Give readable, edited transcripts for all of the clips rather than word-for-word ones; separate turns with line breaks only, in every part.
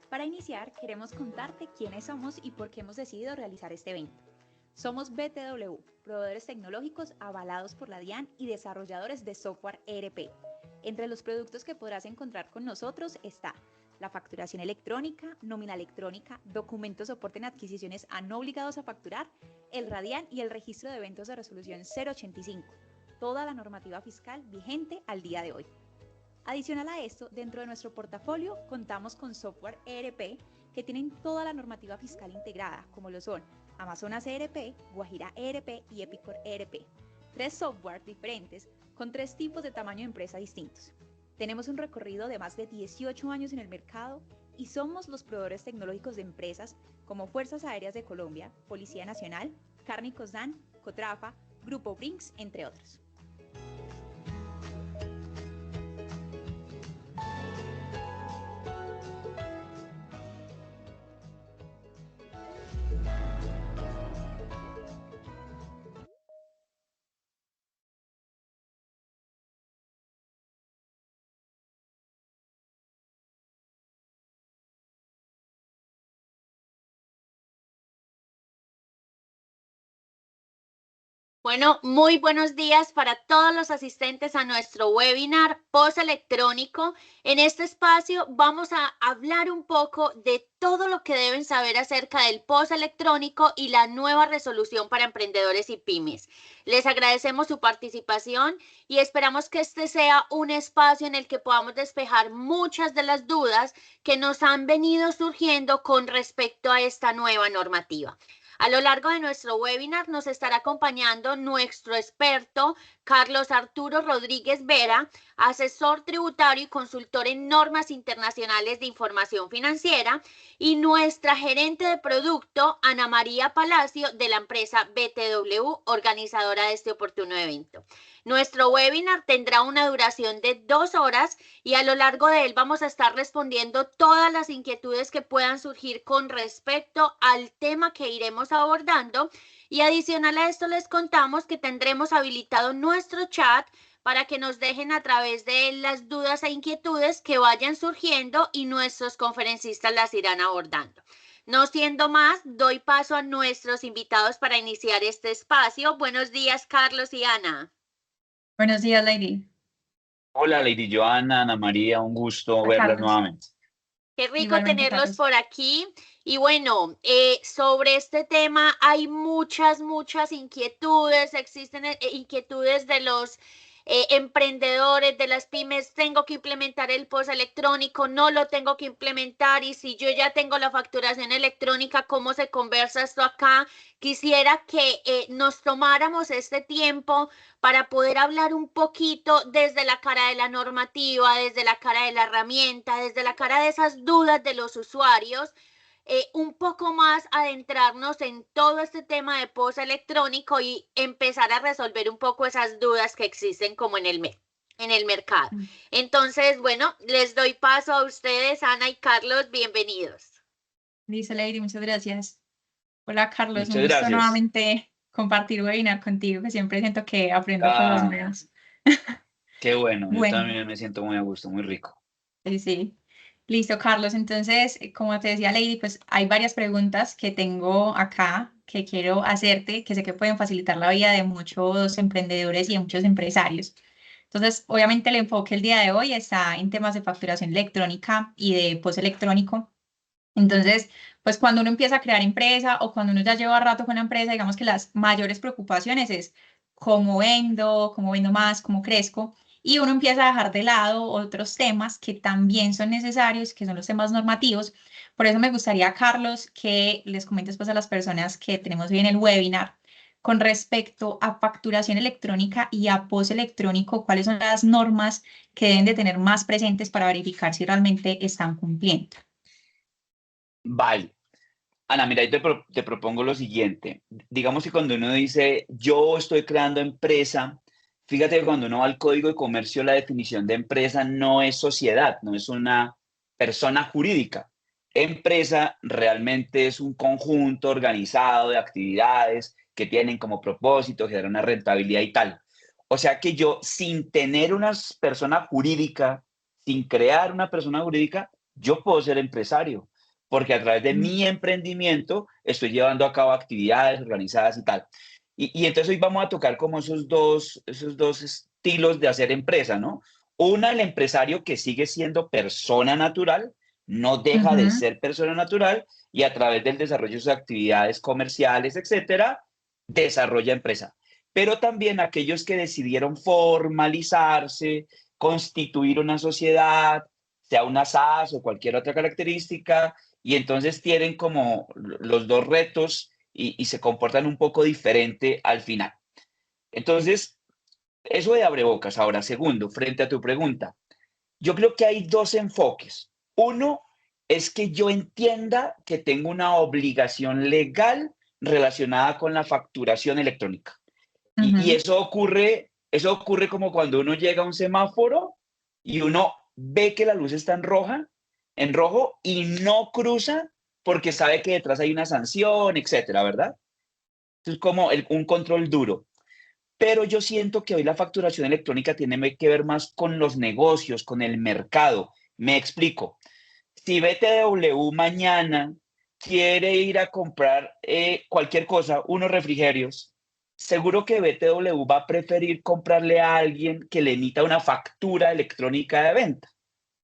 Para iniciar, queremos contarte quiénes somos y por qué hemos decidido realizar este evento. Somos BTW, proveedores tecnológicos avalados por la DIAN y desarrolladores de software ERP. Entre los productos que podrás encontrar con nosotros está la facturación electrónica, nómina electrónica, documentos soporte en adquisiciones a no obligados a facturar, el RADIAN y el registro de eventos de resolución 085, toda la normativa fiscal vigente al día de hoy. Adicional a esto, dentro de nuestro portafolio contamos con software ERP que tienen toda la normativa fiscal integrada, como lo son Amazonas ERP, Guajira ERP y Epicor ERP. 3 software diferentes con 3 tipos de tamaño de empresa distintos. Tenemos un recorrido de más de 18 años en el mercado y somos los proveedores tecnológicos de empresas como Fuerzas Aéreas de Colombia, Policía Nacional, Cárnicos Dan, Cotrafa, Grupo Brinks, entre otros.
Bueno, muy buenos días para todos los asistentes a nuestro webinar POS electrónico. En este espacio vamos a hablar un poco de todo lo que deben saber acerca del POS electrónico y la nueva resolución para emprendedores y pymes. Les agradecemos su participación y esperamos que este sea un espacio en el que podamos despejar muchas de las dudas que nos han venido surgiendo con respecto a esta nueva normativa. A lo largo de nuestro webinar nos estará acompañando nuestro experto Carlos Arturo Rodríguez Vera, asesor tributario y consultor en normas internacionales de información financiera, y nuestra gerente de producto Ana María Palacio de la empresa BTW, organizadora de este oportuno evento. Nuestro webinar tendrá una duración de 2 horas y a lo largo de él vamos a estar respondiendo todas las inquietudes que puedan surgir con respecto al tema que iremos abordando, y adicional a esto les contamos que tendremos habilitado nuestro chat para que nos dejen a través de él las dudas e inquietudes que vayan surgiendo y nuestros conferencistas las irán abordando. No siendo más, doy paso a nuestros invitados para iniciar este espacio. Buenos días, Carlos y Ana.
Buenos días, Lady.
Hola, Lady Joana, Ana María, un gusto verlas nuevamente.
Qué rico
Igualmente,
tenerlos
Carlos.
por aquí. Y bueno, sobre este tema hay muchas inquietudes. Existen inquietudes de los emprendedores, de las pymes. Tengo que implementar el POS electrónico, no lo tengo que implementar. Y si yo ya tengo la facturación electrónica, ¿cómo se conversa esto acá? Quisiera que nos tomáramos este tiempo para poder hablar un poquito desde la cara de la normativa, desde la cara de la herramienta, desde la cara de esas dudas de los usuarios, un poco más adentrarnos en todo este tema de POS electrónico y empezar a resolver un poco esas dudas que existen como en el mercado. Entonces, bueno, les doy paso a ustedes, Ana y Carlos, bienvenidos.
Listo, Lady, muchas gracias. Hola, Carlos, un
Muchas
gusto
gracias.
nuevamente compartir webinar contigo, que siempre siento que aprendo cosas nuevas.
Qué bueno, yo
Bueno,
también me siento muy a gusto, muy rico.
sí. Listo, Carlos. Entonces, como te decía, Lady, pues hay varias preguntas que tengo acá que quiero hacerte, que sé que pueden facilitar la vida de muchos emprendedores y de muchos empresarios. Entonces, obviamente el enfoque el día de hoy está en temas de facturación electrónica y de POS electrónico. Entonces, pues cuando uno empieza a crear empresa o cuando uno ya lleva rato con la empresa, digamos que las mayores preocupaciones es cómo vendo más, cómo crezco, y uno empieza a dejar de lado otros temas que también son necesarios, que son los temas normativos. Por eso me gustaría, Carlos, que les comentes pues a las personas que tenemos hoy en el webinar con respecto a facturación electrónica y a POS electrónico, cuáles son las normas que deben de tener más presentes para verificar si realmente están cumpliendo.
Vale. Ana, mira, yo te propongo lo siguiente. Digamos que cuando uno dice, yo estoy creando empresa, fíjate que cuando uno va al Código de Comercio, la definición de empresa no es sociedad, no es una persona jurídica. Empresa realmente es un conjunto organizado de actividades que tienen como propósito generar una rentabilidad y tal. O sea que yo, sin tener una persona jurídica, sin crear una persona jurídica, yo puedo ser empresario. porque a través de mi emprendimiento estoy llevando a cabo actividades organizadas y tal. Y entonces hoy vamos a tocar como esos dos estilos de hacer empresa, ¿no? Una, el empresario que sigue siendo persona natural, no deja de
Ujú,
ser persona natural y a través del desarrollo de sus actividades comerciales, etcétera, desarrolla empresa. Pero también aquellos que decidieron formalizarse, constituir una sociedad, sea una SAS o cualquier otra característica, y entonces tienen como los dos retos y se comportan un poco diferente al final. Entonces, eso de abrebocas. Ahora, segundo, frente a tu pregunta, yo creo que hay dos enfoques. Uno es que yo entienda que tengo una obligación legal relacionada con la facturación electrónica. Y
ujú,
eso ocurre como cuando uno llega a un semáforo y uno ve que la luz está en rojo y no cruza porque sabe que detrás hay una sanción, etcétera, ¿verdad? Es como un control duro. Pero yo siento que hoy la facturación electrónica tiene que ver más con los negocios, con el mercado. Me explico. Si BTW mañana quiere ir a comprar cualquier cosa, unos refrigerios, seguro que BTW va a preferir comprarle a alguien que le emita una factura electrónica de venta,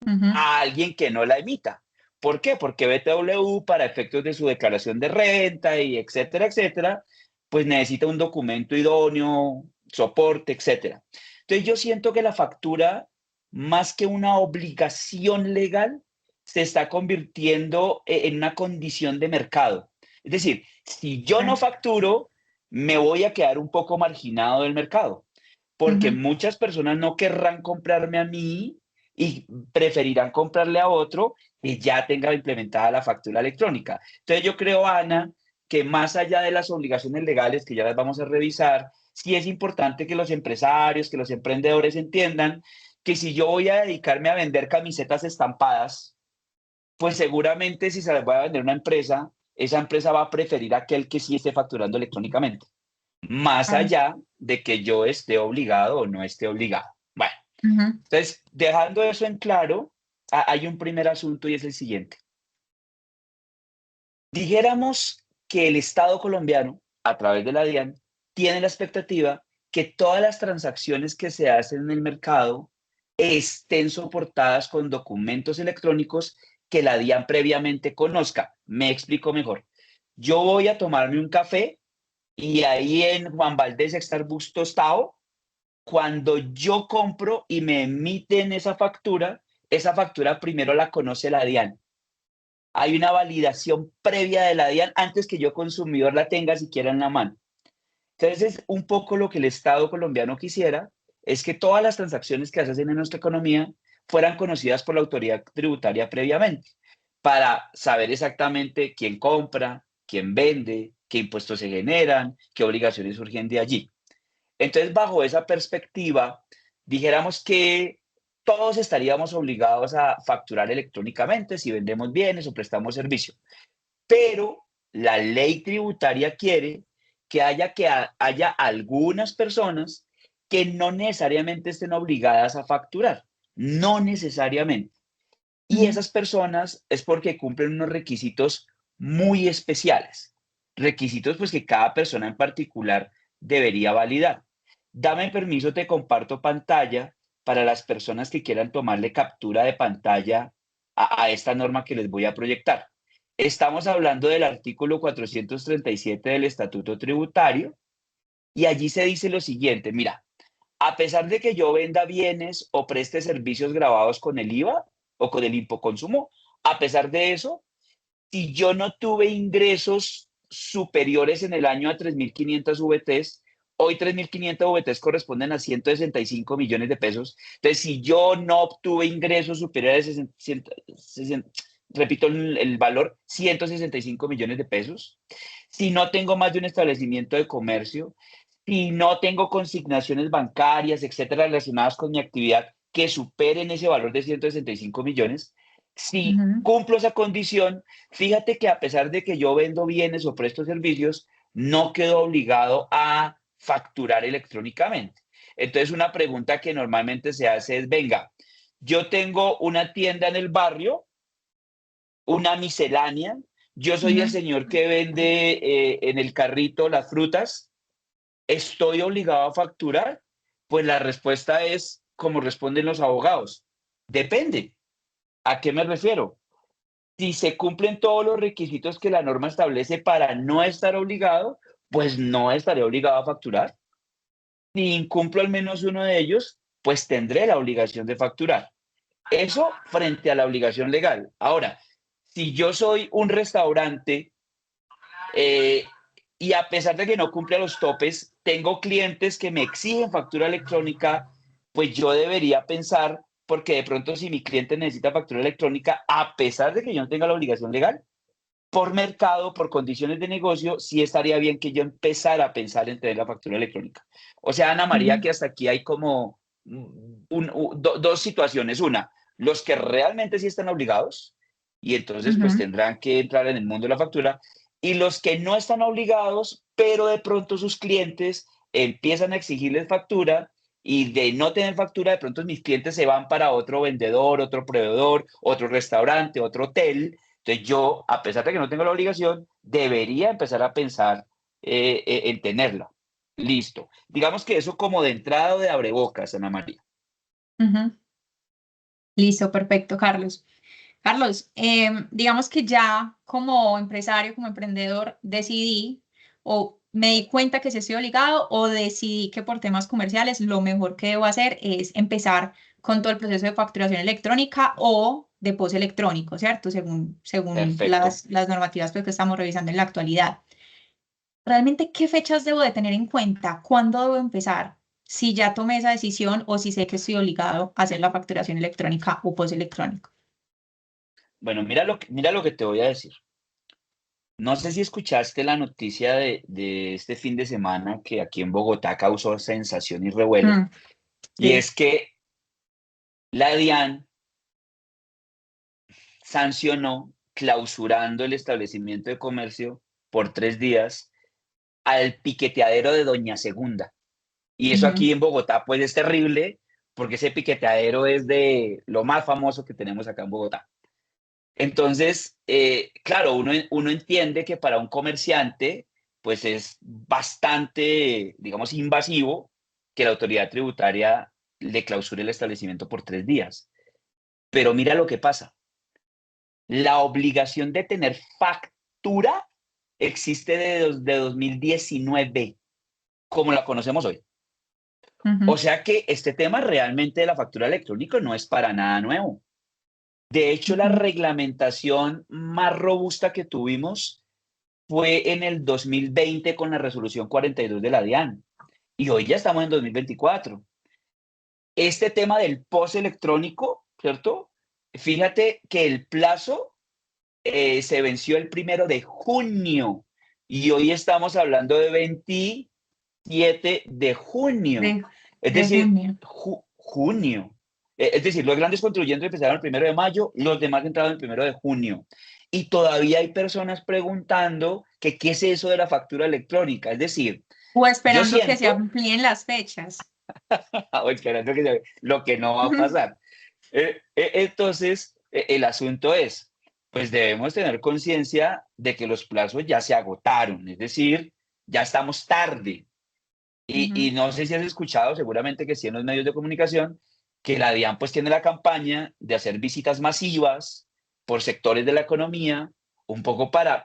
ujú.
a alguien que no la emita. ¿Por qué? Porque BTW, para efectos de su declaración de renta y etcétera, etcétera, pues necesita un documento idóneo, soporte, etcétera. Entonces yo siento que la factura, más que una obligación legal, se está convirtiendo en una condición de mercado. Es decir, si yo no
Sí.
facturo, me voy a quedar un poco marginado del mercado, porque
Ujú,
muchas personas no querrán comprarme a mí y preferirán comprarle a otro que ya tenga implementada la factura electrónica. Entonces yo creo, Ana, que más allá de las obligaciones legales, que ya las vamos a revisar, sí es importante que los empresarios, que los emprendedores entiendan que si yo voy a dedicarme a vender camisetas estampadas, pues seguramente si se las voy a vender a una empresa, esa empresa va a preferir a aquel que sí esté facturando electrónicamente, más
claro.
allá de que yo esté obligado o no esté obligado. Bueno,
Ujú,
entonces, dejando eso en claro, hay un primer asunto y es el siguiente. Dijéramos que el Estado colombiano, a través de la DIAN, tiene la expectativa que todas las transacciones que se hacen en el mercado estén soportadas con documentos electrónicos que la DIAN previamente conozca. Me explico mejor. Yo voy a tomarme un café y ahí en Juan Valdez Starbucks tostado, cuando yo compro y me emiten esa factura primero la conoce la DIAN. Hay una validación previa de la DIAN antes que yo consumidor la tenga siquiera en la mano. Entonces, es un poco lo que el Estado colombiano quisiera, es que todas las transacciones que se hacen en nuestra economía fueran conocidas por la autoridad tributaria previamente, para saber exactamente quién compra, quién vende, qué impuestos se generan, qué obligaciones surgen de allí. Entonces, bajo esa perspectiva, dijéramos que todos estaríamos obligados a facturar electrónicamente si vendemos bienes o prestamos servicios, pero la ley tributaria quiere que haya algunas personas que no necesariamente estén obligadas a facturar, no necesariamente. Y
ujú.
esas personas es porque cumplen unos requisitos muy especiales, requisitos pues que cada persona en particular debería validar. Dame permiso, te comparto pantalla para las personas que quieran tomarle captura de pantalla a esta norma que les voy a proyectar. Estamos hablando del artículo 437 del Estatuto Tributario y allí se dice lo siguiente, mira, a pesar de que yo venda bienes o preste servicios grabados con el IVA o con el impoconsumo, a pesar de eso, si yo no tuve ingresos superiores en el año a 3.500 VTs, hoy 3.500 VTs corresponden a 165 millones de pesos. Entonces, si yo no obtuve ingresos superiores a 60, repito el valor, 165 millones de pesos, si no tengo más de un establecimiento de comercio, si no tengo consignaciones bancarias, etcétera, relacionadas con mi actividad que superen ese valor de 165 millones, si
Ujú,
cumplo esa condición, fíjate que a pesar de que yo vendo bienes o presto servicios, no quedo obligado a facturar electrónicamente. Entonces, una pregunta que normalmente se hace es, venga, yo tengo una tienda en el barrio una miscelánea. Yo soy el señor que vende en el carrito las frutas. ¿Estoy obligado a facturar? Pues la respuesta es, como responden los abogados, depende. ¿A qué me refiero? Si se cumplen todos los requisitos que la norma establece para no estar obligado, pues no estaré obligado a facturar. Si incumplo al menos uno de ellos, pues tendré la obligación de facturar. Eso frente a la obligación legal. Ahora, si yo soy un restaurante eh, y a pesar de que no cumple los topes, tengo clientes que me exigen factura electrónica, pues yo debería pensar, porque de pronto si mi cliente necesita factura electrónica, a pesar de que yo no tenga la obligación legal, por mercado, por condiciones de negocio, sí estaría bien que yo empezara a pensar en tener la factura electrónica. O sea, Ana María, que hasta aquí hay como dos situaciones. Una, los que realmente sí están obligados y entonces pues tendrán que entrar en el mundo de la factura, y los que no están obligados, pero de pronto sus clientes empiezan a exigirles factura, y de no tener factura, de pronto mis clientes se van para otro vendedor, otro proveedor, otro restaurante, otro hotel. Entonces yo, a pesar de que no tengo la obligación, debería empezar a pensar en tenerla. Listo. Digamos que eso como de entrada o de abrebocas, Ana María.
Listo, perfecto, Carlos. Carlos, digamos que ya como empresario, como emprendedor, decidí o me di cuenta que sí estoy obligado o decidí que por temas comerciales lo mejor que debo hacer es empezar con todo el proceso de facturación electrónica o de POS electrónico, ¿cierto? Según
Perfecto.
las normativas pues, que estamos revisando en la actualidad. ¿Realmente qué fechas debo de tener en cuenta? ¿Cuándo debo empezar? Si ya tomé esa decisión o si sé que estoy obligado a hacer la facturación electrónica o POS electrónico.
Bueno, mira lo que te voy a decir. No sé si escuchaste la noticia de este fin de semana que aquí en Bogotá causó sensación y revuelo, y
Sí.
es que la DIAN sancionó clausurando el establecimiento de comercio por 3 días al piqueteadero de Doña Segunda. Y eso
Ujú.
aquí en Bogotá pues es terrible, porque ese piqueteadero es de lo más famoso que tenemos acá en Bogotá. Entonces, claro, uno entiende que para un comerciante, pues es bastante, digamos, invasivo que la autoridad tributaria le clausure el establecimiento por 3 días. Pero mira lo que pasa. La obligación de tener factura existe de 2019, como la conocemos hoy. O
Ujú.
sea que este tema realmente de la factura electrónica no es para nada nuevo. De hecho, la
Ujú.
reglamentación más robusta que tuvimos fue en el 2020 con la resolución 42 de la DIAN, y hoy ya estamos en 2024. Este tema del POS electrónico, ¿cierto? Fíjate que el plazo se venció el 1 de junio y hoy estamos hablando de 27 de junio.
De,
Es
de
decir,
junio.
junio. Es decir, los grandes contribuyentes empezaron el 1 de mayo, los demás entraron el 1 de junio. Y todavía hay personas preguntando que qué es eso de la factura electrónica. Es decir,
O
yo
esperando que se
siento,
amplíen las fechas.
o esperando que lo que no va a
Ujú.
pasar. Entonces, el asunto es, pues debemos tener conciencia de que los plazos ya se agotaron, es decir, ya estamos tarde. Y
Ujú.
no sé si has escuchado, seguramente que sí en los medios de comunicación, que la DIAN pues tiene la campaña de hacer visitas masivas por sectores de la economía, un poco para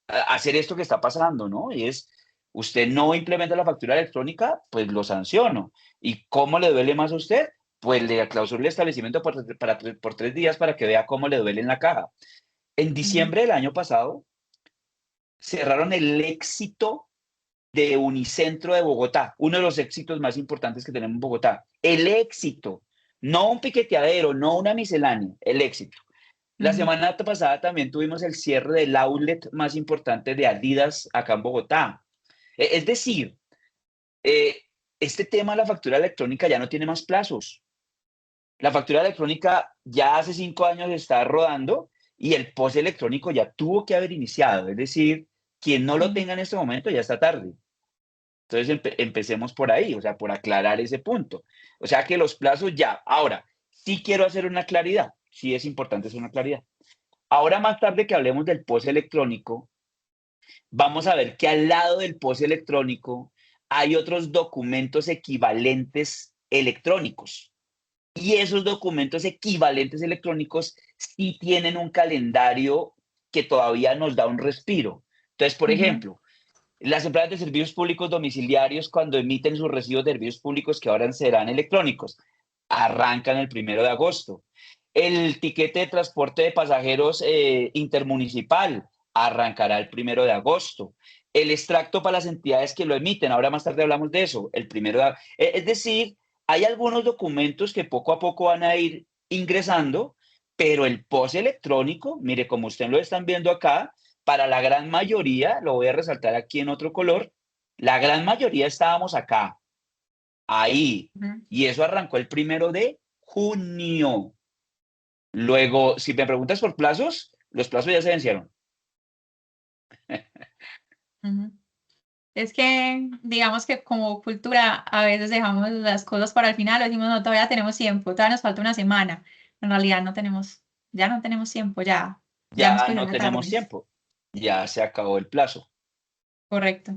hacer esto que está pasando, ¿no? Y es, usted no implementa la factura electrónica, pues lo sanciono. ¿Y cómo le duele más a usted? Pues le clausura el establecimiento por 3 días para que vea cómo le duele en la caja. En
Ujú.
diciembre del año pasado, cerraron el Éxito de Unicentro de Bogotá, uno de los éxitos más importantes que tenemos en Bogotá. El Éxito, no un piqueteadero, no una miscelánea, el Éxito. La
Ujú.
semana pasada también tuvimos el cierre del outlet más importante de Adidas acá en Bogotá. Es decir, eh, este tema de la factura electrónica ya no tiene más plazos. La factura electrónica ya hace 5 años está rodando y el POS electrónico ya tuvo que haber iniciado. Es decir, quien no lo
Ujú.
tenga en este momento ya está tarde. Entonces empecemos por ahí, o sea, por aclarar ese punto. O sea que los plazos ya. Ahora, sí quiero hacer una claridad, sí es importante hacer una claridad. Ahora más tarde que hablemos del POS electrónico, vamos a ver que al lado del POS electrónico hay otros documentos equivalentes electrónicos. Y esos documentos equivalentes electrónicos sí tienen un calendario que todavía nos da un respiro. Entonces, por ejemplo, las empresas de servicios públicos domiciliarios, cuando emiten sus recibos de servicios públicos, que ahora serán electrónicos, arrancan el 1 de agosto. El tiquete de transporte de pasajeros intermunicipal arrancará el 1 de agosto. El extracto para las entidades que lo emiten, ahora más tarde hablamos de eso, el 1 de agosto. Es decir, hay algunos documentos que poco a poco van a ir ingresando, pero el POS electrónico, mire, como ustedes lo están viendo acá, para la gran mayoría, lo voy a resaltar aquí en otro color, la gran mayoría estábamos acá, ahí, y eso arrancó el 1 de junio. Luego, si me preguntas por plazos, los plazos ya se vencieron.
Es que, digamos que como cultura, a veces dejamos las cosas para el final, o decimos, no, todavía tenemos tiempo, todavía nos falta una semana. En realidad ya no tenemos tiempo, ya nos
Ya
cogió
no
la
tenemos
tarde.
tiempo, ya se acabó el plazo.
Correcto.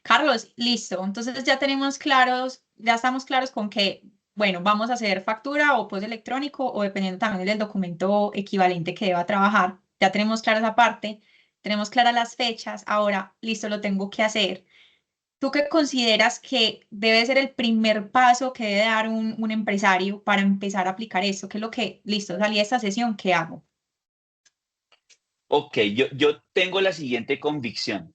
Carlos, listo. Entonces ya tenemos claros, ya estamos claros con que, bueno, vamos a hacer factura o POS electrónico o dependiendo también del documento equivalente que deba trabajar. Ya tenemos clara esa parte, tenemos claras las fechas. Ahora, listo, lo tengo que hacer. ¿Tú qué consideras que debe ser el primer paso que debe dar un empresario para empezar a aplicar esto? ¿Qué es lo que, listo, salí de esta sesión, ¿qué hago?
Ok, yo tengo la siguiente convicción.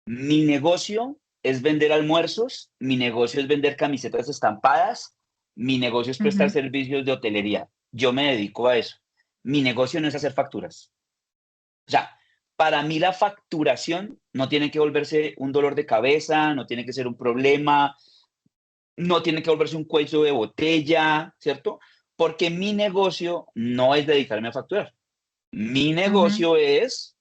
Mi negocio es vender almuerzos, mi negocio es vender camisetas estampadas, mi negocio es prestar
Ujú,
servicios de hotelería. Yo me dedico a eso. Mi negocio no es hacer facturas. O sea, para mí la facturación no tiene que volverse un dolor de cabeza, no tiene que ser un problema, no tiene que volverse un cuello de botella, ¿cierto? Porque mi negocio no es dedicarme a facturar. Mi
ujú.
negocio es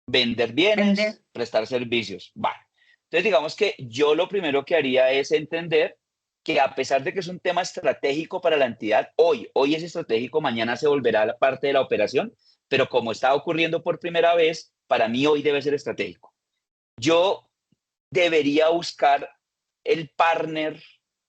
vender
Vender.
bienes, prestar servicios. Vale. Entonces, digamos que yo lo primero que haría es entender que a pesar de que es un tema estratégico para la entidad, hoy es estratégico, mañana se volverá a la parte de la operación, pero como está ocurriendo por primera vez, para mí hoy debe ser estratégico. Yo debería buscar el partner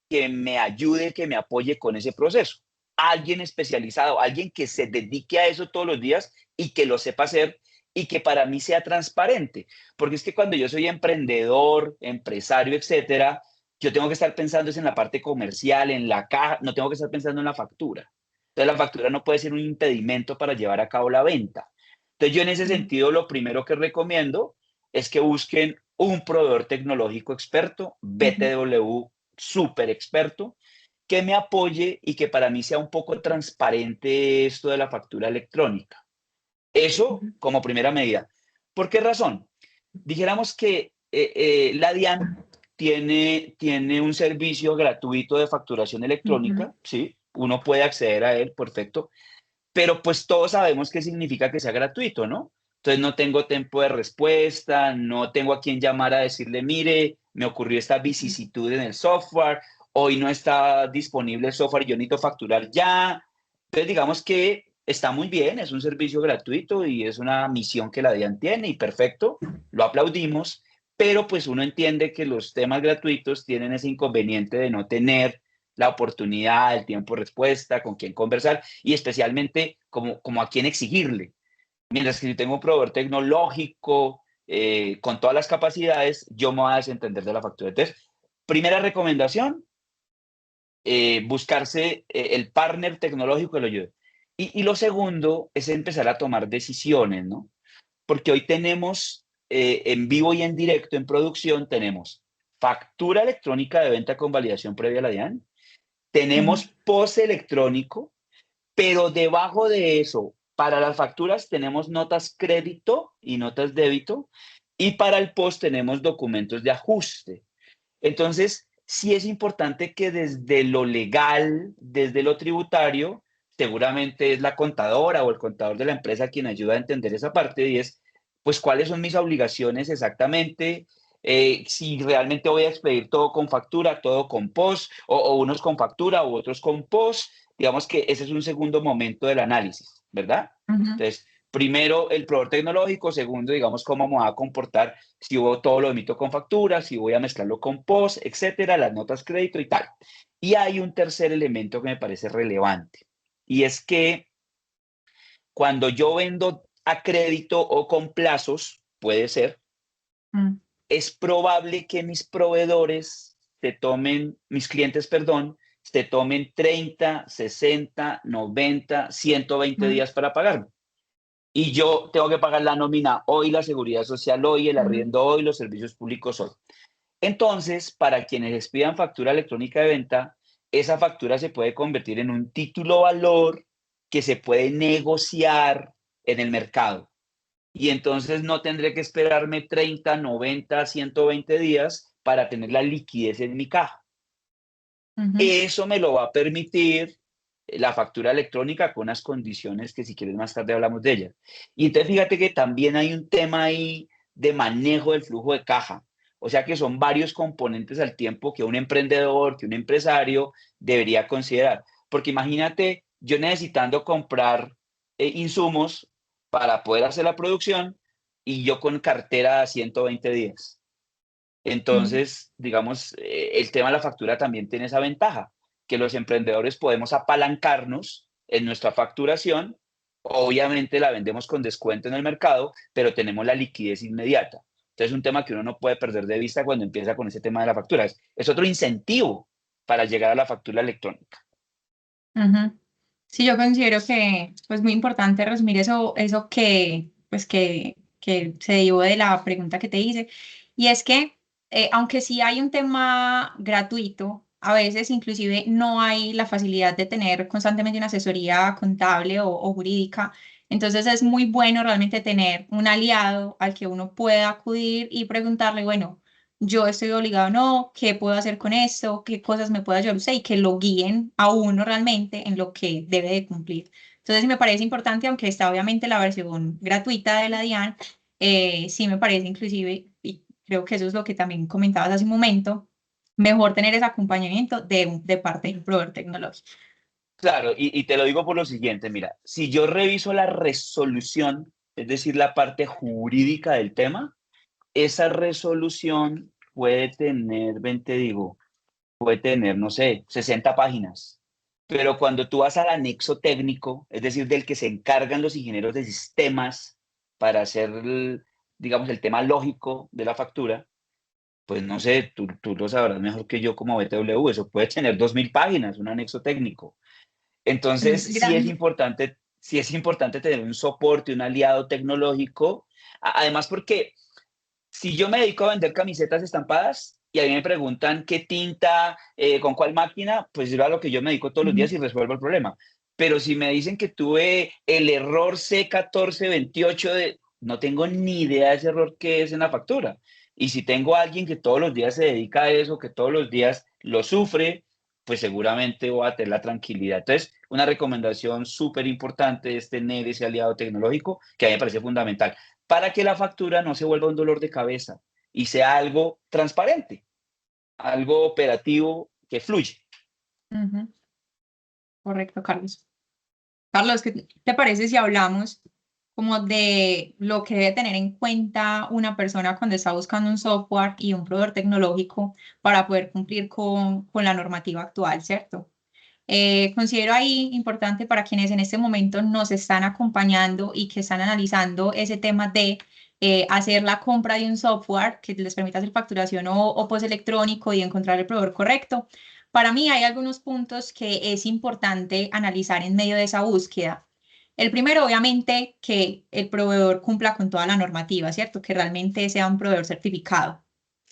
que me ayude, que me apoye con ese proceso. Alguien especializado, alguien que se dedique a eso todos los días y que lo sepa hacer y que para mí sea transparente. Porque es que cuando yo soy emprendedor, empresario, etcétera, yo tengo que estar pensando en la parte comercial, en la caja, no tengo que estar pensando en la factura. Entonces la factura no puede ser un impedimento para llevar a cabo la venta. Entonces yo en ese
Ujú,
sentido lo primero que recomiendo es que busquen un proveedor tecnológico experto,
ujú,
BTW súper experto, que me apoye y que para mí sea un poco transparente esto de la factura electrónica. Eso
ujú,
como primera medida. ¿Por qué razón? Dijéramos que la DIAN tiene un servicio gratuito de facturación
ujú.
electrónica, ¿sí? Uno puede acceder a él, perfecto, pero pues todos sabemos qué significa que sea gratuito, ¿no? Entonces no tengo tiempo de respuesta, no tengo a quién llamar a decirle, mire, me ocurrió esta vicisitud en el software, hoy no está disponible el software y yo necesito facturar ya. Entonces digamos que está muy bien, es un servicio gratuito y es una misión que la DIAN tiene y perfecto, lo aplaudimos, pero pues uno entiende que los temas gratuitos tienen ese inconveniente de no tener la oportunidad, el tiempo de respuesta, con quién conversar y especialmente como a quién exigirle. Mientras que si tengo un proveedor tecnológico con todas las capacidades, yo me voy a desentender de la factura. Entonces, primera recomendación, buscarse el partner tecnológico que lo ayude. Y lo segundo es empezar a tomar decisiones, ¿no? Porque hoy tenemos en vivo y en directo, en producción, tenemos factura electrónica de venta con validación previa a la DIAN,
Ujú,
tenemos POS electrónico, pero debajo de eso, para las facturas tenemos notas crédito y notas débito, y para el POS tenemos documentos de ajuste. Entonces, sí es importante que desde lo legal, desde lo tributario, seguramente es la contadora o el contador de la empresa quien ayuda a entender esa parte y es, pues, cuáles son mis obligaciones exactamente, si realmente voy a expedir todo con factura, todo con POS, o unos con factura u otros con POS. Digamos que ese es un segundo momento del análisis, ¿verdad?
ujú.
Entonces, primero, el proveedor tecnológico. Segundo, digamos, cómo me va a comportar si todo lo emito con factura, si voy a mezclarlo con POS, etcétera, las notas crédito y tal. Y hay un tercer elemento que me parece relevante, y es que cuando yo vendo a crédito o con plazos, puede ser, es probable que mis proveedores mis clientes, perdón, se tomen 30, 60, 90, 120 días para pagarme. Y yo tengo que pagar la nómina hoy, la seguridad social hoy, el arriendo hoy, los servicios públicos hoy. Entonces, para quienes les pidan factura electrónica de venta, esa factura se puede convertir en un título valor que se puede negociar en el mercado. Y entonces no tendré que esperarme 30, 90, 120 días para tener la liquidez en mi caja. Eso me lo va a permitir la factura electrónica con unas condiciones que si quieres más tarde hablamos de ellas. Y entonces fíjate que también hay un tema ahí de manejo del flujo de caja. O sea que son varios componentes al tiempo que un emprendedor, que un empresario debería considerar. Porque imagínate yo necesitando comprar insumos para poder hacer la producción y yo con cartera a 120 días. Entonces, digamos, el tema de la factura también tiene esa ventaja, que los emprendedores podemos apalancarnos en nuestra facturación. Obviamente la vendemos con descuento en el mercado, pero tenemos la liquidez inmediata. Entonces, es un tema que uno no puede perder de vista cuando empieza con ese tema de la factura. Es otro incentivo para llegar a la factura electrónica.
Sí, yo considero que es pues, muy importante resumir eso pues, que se derivó de la pregunta que te hice. Y es que, aunque sí hay un tema gratuito, a veces inclusive no hay la facilidad de tener constantemente una asesoría contable o jurídica. Entonces es muy bueno realmente tener un aliado al que uno pueda acudir y preguntarle, bueno, yo estoy obligado o no, qué puedo hacer con esto, qué cosas me puede ayudar usted y que lo guíen a uno realmente en lo que debe de cumplir. Entonces me parece importante, aunque está obviamente la versión gratuita de la DIAN, sí me parece inclusive, y creo que eso es lo que también comentabas hace un momento, mejor tener ese acompañamiento de parte del proveedor tecnológico.
Claro, y te lo digo por lo siguiente, mira, si yo reviso la resolución, es decir, la parte jurídica del tema, esa resolución puede tener, ven te digo, puede tener, no sé, 60 páginas. Pero cuando tú vas al anexo técnico, es decir, del que se encargan los ingenieros de sistemas para hacer, digamos, el tema lógico de la factura, pues no sé, tú lo sabrás mejor que yo como BTW, eso puede tener 2000 páginas, un anexo técnico. Entonces,
Es grande.
sí es importante tener un soporte, un aliado tecnológico, además porque si yo me dedico a vender camisetas estampadas y a mí me preguntan qué tinta, con cuál máquina, pues es a lo que yo me dedico todos los días y resuelvo el problema. Pero si me dicen que tuve el error C1428, no tengo ni idea de ese error que es en la factura. Y si tengo a alguien que todos los días se dedica a eso, que todos los días lo sufre, pues seguramente voy a tener la tranquilidad. Entonces, una recomendación súper importante es tener ese aliado tecnológico que a mí me parece fundamental para que la factura no se vuelva un dolor de cabeza y sea algo transparente, algo operativo que fluye.
Correcto, Carlos. Carlos, ¿qué te parece si hablamos como de lo que debe tener en cuenta una persona cuando está buscando un software y un proveedor tecnológico para poder cumplir con la normativa actual, ¿cierto? Considero ahí importante para quienes en este momento nos están acompañando y que están analizando ese tema de hacer la compra de un software que les permita hacer facturación o post electrónico y encontrar el proveedor correcto. Para mí hay algunos puntos que es importante analizar en medio de esa búsqueda. El primero, obviamente, que el proveedor cumpla con toda la normativa, ¿cierto? Que realmente sea un proveedor certificado.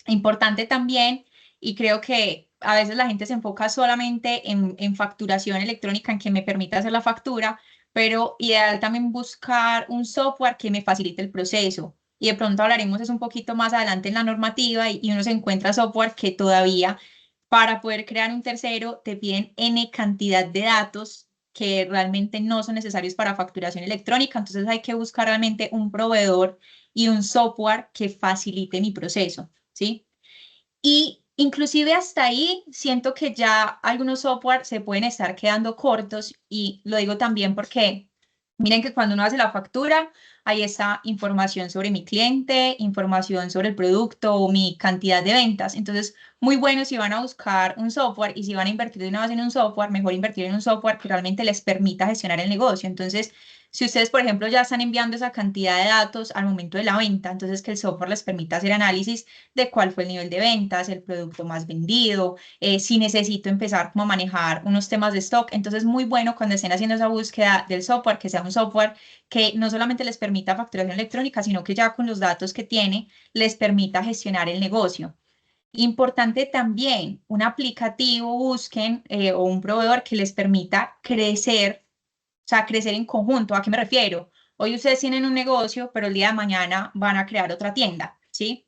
Importante también, y creo que a veces la gente se enfoca solamente en facturación electrónica, en que me permita hacer la factura, pero ideal también buscar un software que me facilite el proceso. Y de pronto hablaremos eso un poquito más adelante en la normativa y uno se encuentra software que todavía para poder crear un tercero te piden N cantidad de datos que realmente no son necesarios para facturación electrónica. Entonces hay que buscar realmente un proveedor y un software que facilite mi proceso, ¿sí? Y inclusive hasta ahí siento que ya algunos software se pueden estar quedando cortos y lo digo también porque Miren que cuando uno hace la factura, ahí está información sobre mi cliente, información sobre el producto o mi cantidad de ventas. Entonces, muy bueno si van a buscar un software y si van a invertir de una vez en un software, mejor invertir en un software que realmente les permita gestionar el negocio. Entonces, si ustedes, por ejemplo, ya están enviando esa cantidad de datos al momento de la venta, entonces que el software les permita hacer análisis de cuál fue el nivel de ventas, el producto más vendido, si necesito empezar como a manejar unos temas de stock. Entonces, muy bueno cuando estén haciendo esa búsqueda del software, que sea un software que no solamente les permita facturación electrónica, sino que ya con los datos que tiene les permita gestionar el negocio. Importante también, un aplicativo busquen o un proveedor que les permita crecer, o sea, crecer en conjunto. ¿A qué me refiero? Hoy ustedes tienen un negocio, pero el día de mañana van a crear otra tienda, ¿sí?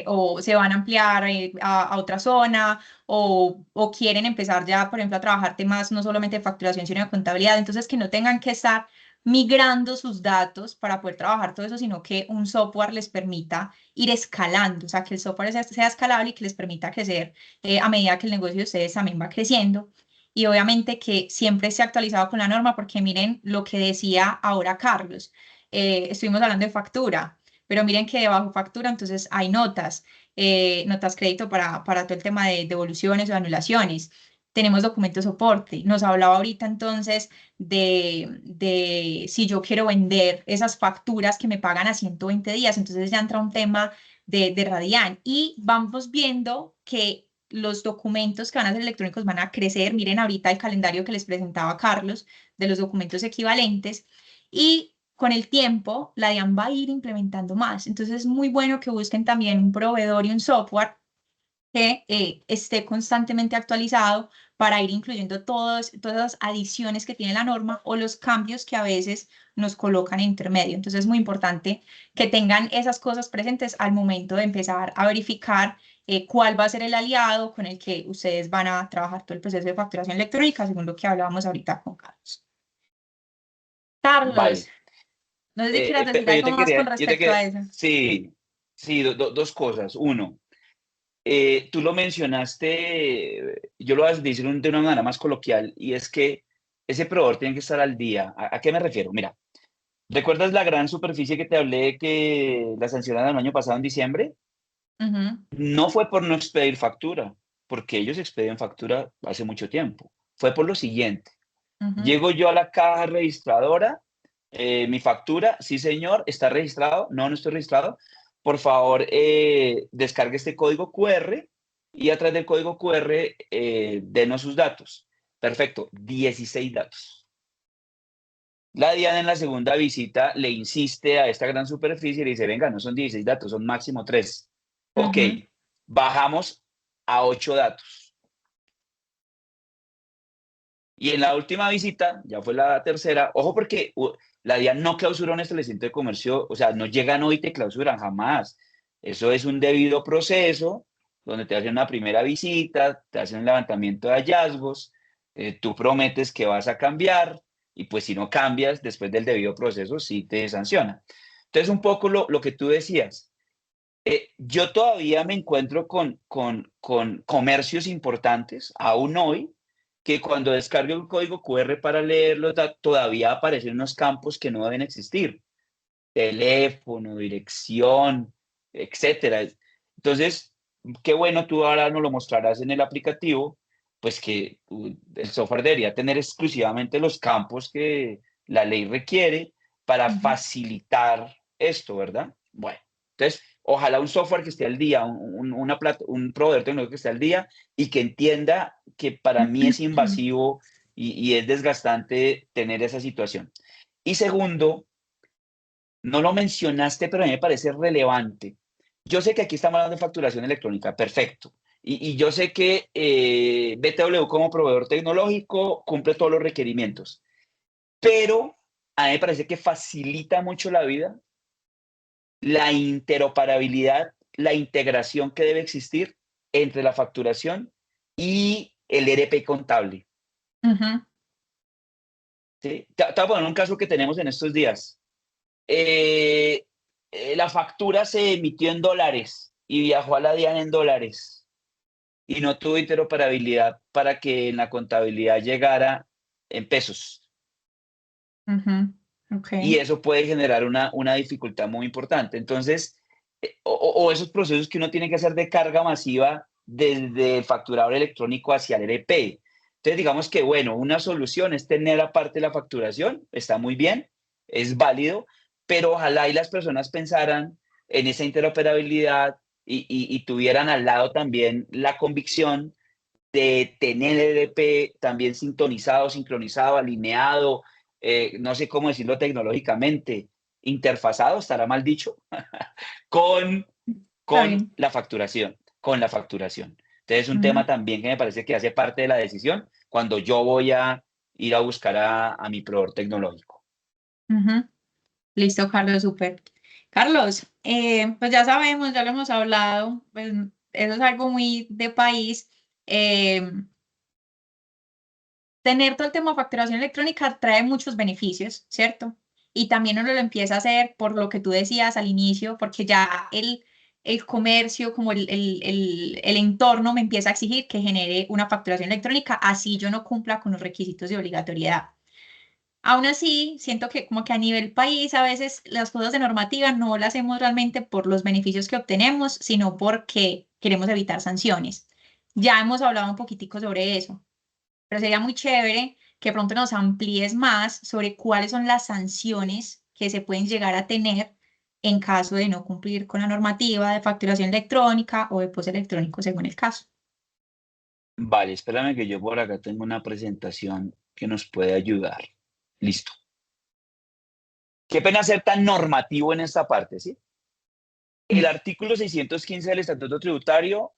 O se van a ampliar a otra zona o quieren empezar ya, por ejemplo, a trabajar temas no solamente de facturación, sino de contabilidad. Entonces, que no tengan que estar migrando sus datos para poder trabajar todo eso, sino que un software les permita ir escalando, o sea, que el software sea escalable y que les permita crecer a medida que el negocio de ustedes también va creciendo. Y obviamente que siempre esté actualizado con la norma, porque miren lo que decía ahora Carlos. Estuvimos hablando de factura, pero miren que debajo factura, entonces hay notas, notas crédito para todo el tema de devoluciones o anulaciones. Tenemos documentos soporte. Nos hablaba ahorita entonces de si yo quiero vender esas facturas que me pagan a 120 días, entonces ya entra un tema de Radian y vamos viendo que los documentos que van a ser electrónicos van a crecer. Miren ahorita el calendario que les presentaba Carlos de los documentos equivalentes y con el tiempo la DIAN va a ir implementando más. Entonces es muy bueno que busquen también un proveedor y un software que esté constantemente actualizado para ir incluyendo todas las adiciones que tiene la norma o los cambios que a veces nos colocan en intermedio. Entonces es muy importante que tengan esas cosas presentes al momento de empezar a verificar cuál va a ser el aliado con el que ustedes van a trabajar todo el proceso de facturación electrónica, según lo que hablábamos ahorita con Carlos. Carlos,
Vale.
no sé si quieras decir
Pero
algo más con
yo te
respecto a
quería,
eso.
sí, sí, dos cosas. Uno, tú lo mencionaste, yo lo voy a decir de una manera más coloquial, y es que ese proveedor tiene que estar al día. ¿A qué me refiero? Mira, ¿recuerdas la gran superficie que te hablé que la sancionaron el año pasado en diciembre?
Ujú,
No fue por no expedir factura, porque ellos expedían factura hace mucho tiempo. Fue por lo siguiente.
ujú,
Llego yo a la caja registradora, mi factura, sí señor, ¿está registrado? No, no estoy registrado. Por favor, descargue este código QR y a través del código QR denos sus datos. Perfecto, 16 datos. La Diana en la segunda visita le insiste a esta gran superficie y le dice, venga, no son 16 datos, son máximo 3. Ok,
ujú.
bajamos a 8 datos. Y en la última visita, ya fue la tercera, ojo porque la DIAN no clausura un establecimiento de comercio, o sea, no llegan hoy y te clausuran, jamás. Eso es un debido proceso donde te hacen una primera visita, te hacen un levantamiento de hallazgos, tú prometes que vas a cambiar y pues si no cambias después del debido proceso, sí te sancionan. Entonces, un poco lo que tú decías, yo todavía me encuentro con comercios importantes, aún hoy, que cuando descargo el código QR para leerlo, todavía aparecen unos campos que no deben existir. Teléfono, dirección, etcétera. Entonces, qué bueno, tú ahora nos lo mostrarás en el aplicativo, pues que el software debería tener exclusivamente los campos que la ley requiere para
Ujú.
facilitar esto, ¿verdad? Bueno, entonces, ojalá un software que esté al día, un proveedor tecnológico que esté al día y que entienda que para mí es invasivo y es desgastante tener esa situación. Y segundo, no lo mencionaste, pero a mí me parece relevante. Yo sé que aquí estamos hablando de facturación electrónica, perfecto. Y yo sé que BTW como proveedor tecnológico cumple todos los requerimientos, pero a mí me parece que facilita mucho la vida la interoperabilidad, la integración que debe existir entre la facturación y el ERP contable.
Ujú,
¿Sí? Te voy a poner un caso que tenemos en estos días. Eh, la factura se emitió en dólares y viajó a la DIAN en dólares y no tuvo interoperabilidad para que en la contabilidad llegara en pesos.
Ujú, ok.
Y eso puede generar una dificultad muy importante. Entonces, o esos procesos que uno tiene que hacer de carga masiva desde el facturador electrónico hacia el ERP. Entonces, digamos que, bueno, una solución es tener aparte la facturación, está muy bien, es válido, pero ojalá y las personas pensaran en esa interoperabilidad y tuvieran al lado también la convicción de tener el ERP también sintonizado, sincronizado, alineado, no sé cómo decirlo tecnológicamente, interfazado, estará mal dicho, con,
Está
con
bien.
la facturación, con la facturación. Entonces es un
Ujú,
tema también que me parece que hace parte de la decisión cuando yo voy a ir a buscar a mi proveedor tecnológico.
ujú. Listo, Carlos, súper. Carlos, pues ya sabemos, ya lo hemos hablado, pues eso es algo muy de país. eh, Tener todo el tema de facturación electrónica trae muchos beneficios, ¿cierto? Y también uno lo empieza a hacer por lo que tú decías al inicio, porque ya el comercio, como el entorno me empieza a exigir que genere una facturación electrónica, así yo no cumpla con los requisitos de obligatoriedad. Aún así, siento que como que a nivel país a veces las cosas de normativa no las hacemos realmente por los beneficios que obtenemos, sino porque queremos evitar sanciones. Ya hemos hablado un poquitico sobre eso, pero sería muy chévere que pronto nos amplíes más sobre cuáles son las sanciones que se pueden llegar a tener en caso de no cumplir con la normativa de facturación electrónica o de POS electrónico, según el caso.
Vale, espérame que yo por acá tengo una presentación que nos puede ayudar. Listo. Qué pena ser tan normativo en esta parte, ¿sí? El artículo 615 del Estatuto Tributario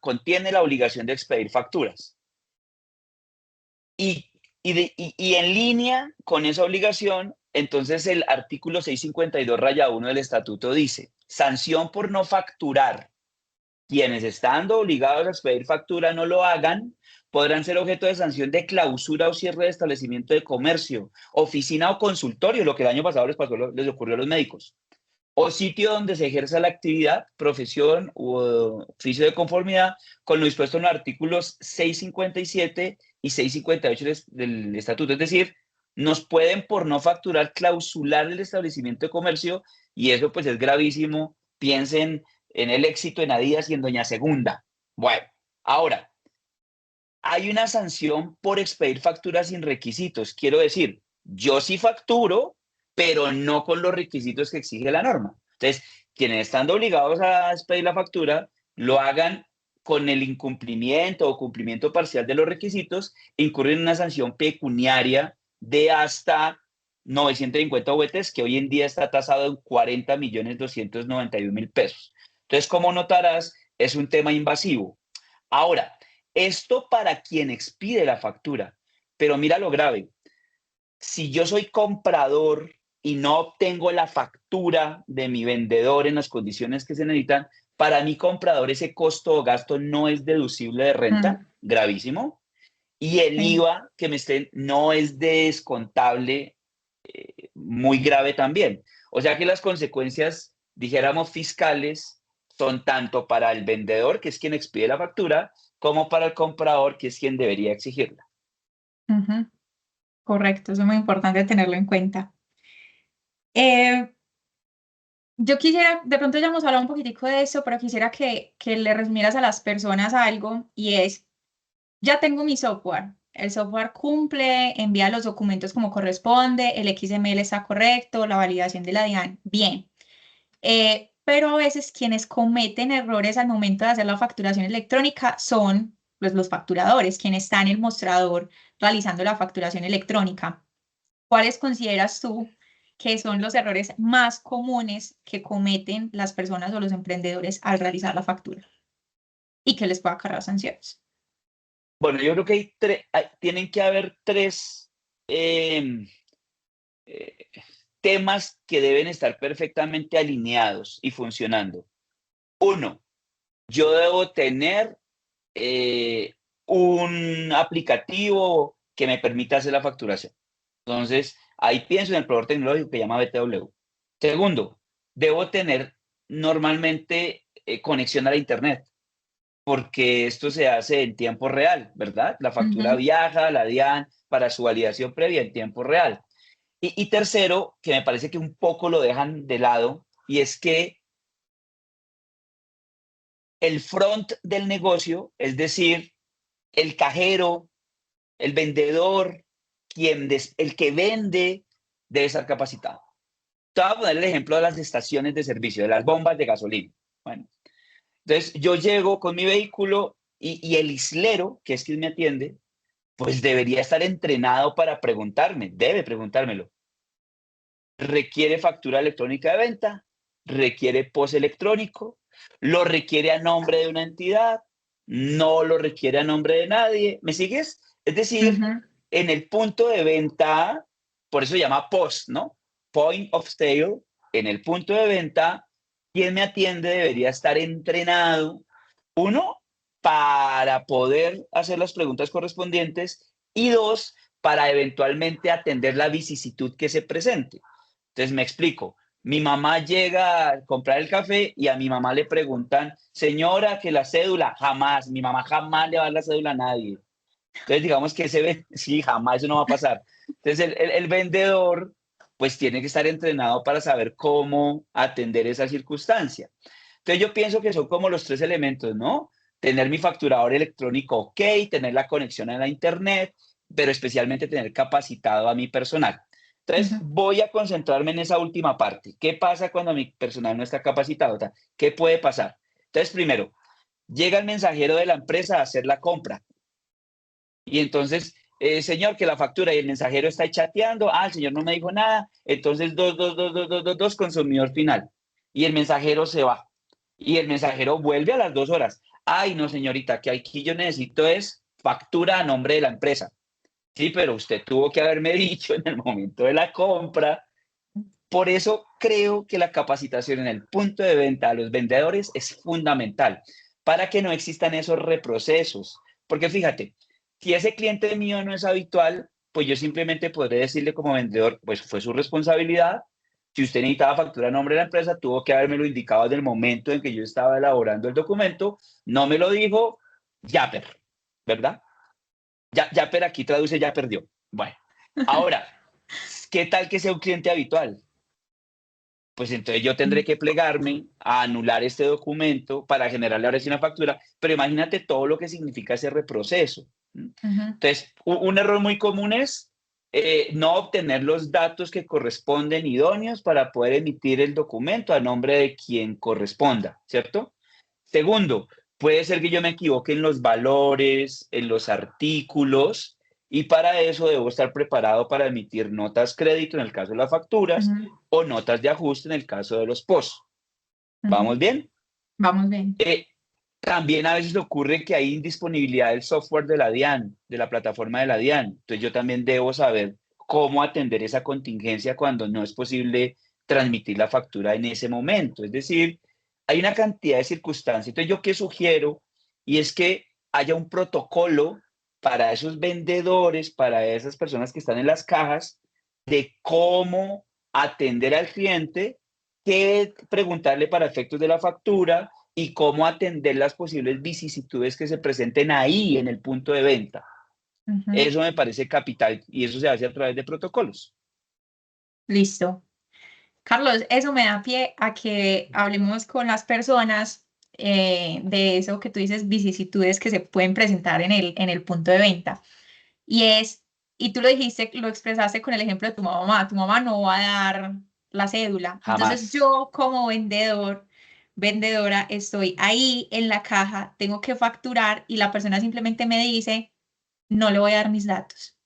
contiene la obligación de expedir facturas. Y en línea con esa obligación, entonces el artículo 652-1 del Estatuto dice, sanción por no facturar. Quienes estando obligados a expedir factura no lo hagan, podrán ser objeto de sanción de clausura o cierre de establecimiento de comercio, oficina o consultorio, lo que el año pasado les ocurrió a los médicos, o sitio donde se ejerza la actividad, profesión u oficio de conformidad con lo dispuesto en los artículos 657 y 658 del Estatuto. Es decir, nos pueden por no facturar clausular el establecimiento de comercio y eso pues es gravísimo. Piensen en el éxito en Adidas y en Doña Segunda. Bueno, ahora, hay una sanción por expedir facturas sin requisitos. Quiero decir, yo sí facturo, pero no con los requisitos que exige la norma. Entonces, quienes están obligados a expedir la factura, lo hagan con el incumplimiento o cumplimiento parcial de los requisitos, incurren en una sanción pecuniaria de hasta 950 VTs, que hoy en día está tasado en 40.291.000 pesos. Entonces, como notarás, es un tema invasivo. Ahora, esto para quien expide la factura, pero mira lo grave. Si yo soy comprador y no obtengo la factura de mi vendedor en las condiciones que se necesitan, para mi comprador ese costo o gasto no es deducible de
Mm,
renta, gravísimo, y el
sí.
IVA que me estén no es descontable, muy grave también. O sea que las consecuencias, dijéramos, fiscales son tanto para el vendedor, que es quien expide la factura, como para el comprador, que es quien debería exigirla.
Ujú, correcto, eso es muy importante tenerlo en cuenta. Eh, yo quisiera, de pronto ya hemos hablado un poquitico de eso, pero quisiera que le resumieras a las personas algo y es, ya tengo mi software, el software cumple, envía los documentos como corresponde, el XML está correcto, la validación de la DIAN, bien. Pero a veces quienes cometen errores al momento de hacer la facturación electrónica son pues, los facturadores, quienes están en el mostrador realizando la facturación electrónica. ¿Cuáles consideras tú que son los errores más comunes que cometen las personas o los emprendedores al realizar la factura y que les pueda cargar sanciones?
Bueno, yo creo que tienen que haber tres eh, eh, temas que deben estar perfectamente alineados y funcionando. Uno, yo debo tener eh, un aplicativo que me permita hacer la facturación. Entonces, ahí pienso en el proveedor tecnológico que llama BTW. Segundo, debo tener normalmente conexión a la Internet. porque esto se hace en tiempo real, ¿verdad? La factura viaja a la DIAN para su validación previa en tiempo real. Y tercero, que me parece que un poco lo dejan de lado, y es que el front del negocio, es decir, el cajero, el vendedor, el que vende, debe estar capacitado. Te voy a poner el ejemplo de las estaciones de servicio, de las bombas de gasolina. Bueno, entonces yo llego con mi vehículo y el islero, que es quien me atiende, pues debería estar entrenado para preguntarme, debe preguntármelo. ¿Requiere factura electrónica de venta? ¿Requiere POS electrónico? ¿Lo requiere a nombre de una entidad? ¿No lo requiere a nombre de nadie? ¿Me sigues? Es decir, en el punto de venta, por eso se llama POS, ¿no? Point of Sale, en el punto de venta, quien me atiende debería estar entrenado, uno, para poder hacer las preguntas correspondientes y dos, para eventualmente atender la vicisitud que se presente. Entonces me explico. Mi mamá llega a comprar el café y a mi mamá le preguntan, señora, que la cédula, jamás, mi mamá jamás le va a dar la cédula a nadie. Entonces digamos que sí, jamás eso no va a pasar. Entonces el vendedor pues tiene que estar entrenado para saber cómo atender esa circunstancia. Entonces yo pienso que son como los tres elementos, ¿no? Tener mi facturador electrónico ok, tener la conexión a la internet, pero especialmente tener capacitado a mi personal. Entonces, voy a concentrarme en esa última parte. ¿Qué pasa cuando mi personal no está capacitado? ¿Qué puede pasar? Entonces, primero, llega el mensajero de la empresa a hacer la compra. Y entonces, señor, que la factura y el mensajero está chateando. El señor no me dijo nada. Entonces, dos, consumidor final. Y el mensajero se va. Y el mensajero vuelve a las 2 horas. Ay, no, señorita, que aquí yo necesito es factura a nombre de la empresa. Sí, pero usted tuvo que haberme dicho en el momento de la compra. Por eso creo que la capacitación en el punto de venta a los vendedores es fundamental para que no existan esos reprocesos. Porque fíjate, si ese cliente mío no es habitual, pues yo simplemente podré decirle como vendedor, pues fue su responsabilidad. Si usted necesitaba factura a nombre de la empresa, tuvo que habérmelo indicado desde el momento en que yo estaba elaborando el documento. No me lo dijo, ya, ¿verdad? Ya, pero aquí traduce ya perdió. Bueno, ahora, ¿qué tal que sea un cliente habitual? Pues entonces yo tendré que plegarme a anular este documento para generarle ahora sí una factura, pero imagínate todo lo que significa ese reproceso. Entonces, un error muy común es no obtener los datos que corresponden idóneos para poder emitir el documento a nombre de quien corresponda, ¿cierto? Segundo, puede ser que yo me equivoque en los valores, en los artículos, y para eso debo estar preparado para emitir notas crédito en el caso de las facturas o notas de ajuste en el caso de los POS. ¿Vamos bien?
Vamos bien.
También a veces ocurre que hay indisponibilidad del software de la DIAN, de la plataforma de la DIAN. Entonces yo también debo saber cómo atender esa contingencia cuando no es posible transmitir la factura en ese momento. Es decir, hay una cantidad de circunstancias. Entonces, ¿yo qué sugiero? Y es que haya un protocolo para esos vendedores, para esas personas que están en las cajas, de cómo atender al cliente, qué preguntarle para efectos de la factura y cómo atender las posibles vicisitudes que se presenten ahí en el punto de venta. Eso me parece capital y eso se hace a través de protocolos.
Listo. Carlos, eso me da pie a que hablemos con las personas de eso que tú dices, vicisitudes que se pueden presentar en el punto de venta. Y tú lo dijiste, lo expresaste con el ejemplo de tu mamá no va a dar la cédula.
Jamás.
Entonces yo como vendedora, estoy ahí en la caja, tengo que facturar y la persona simplemente me dice, no le voy a dar mis datos.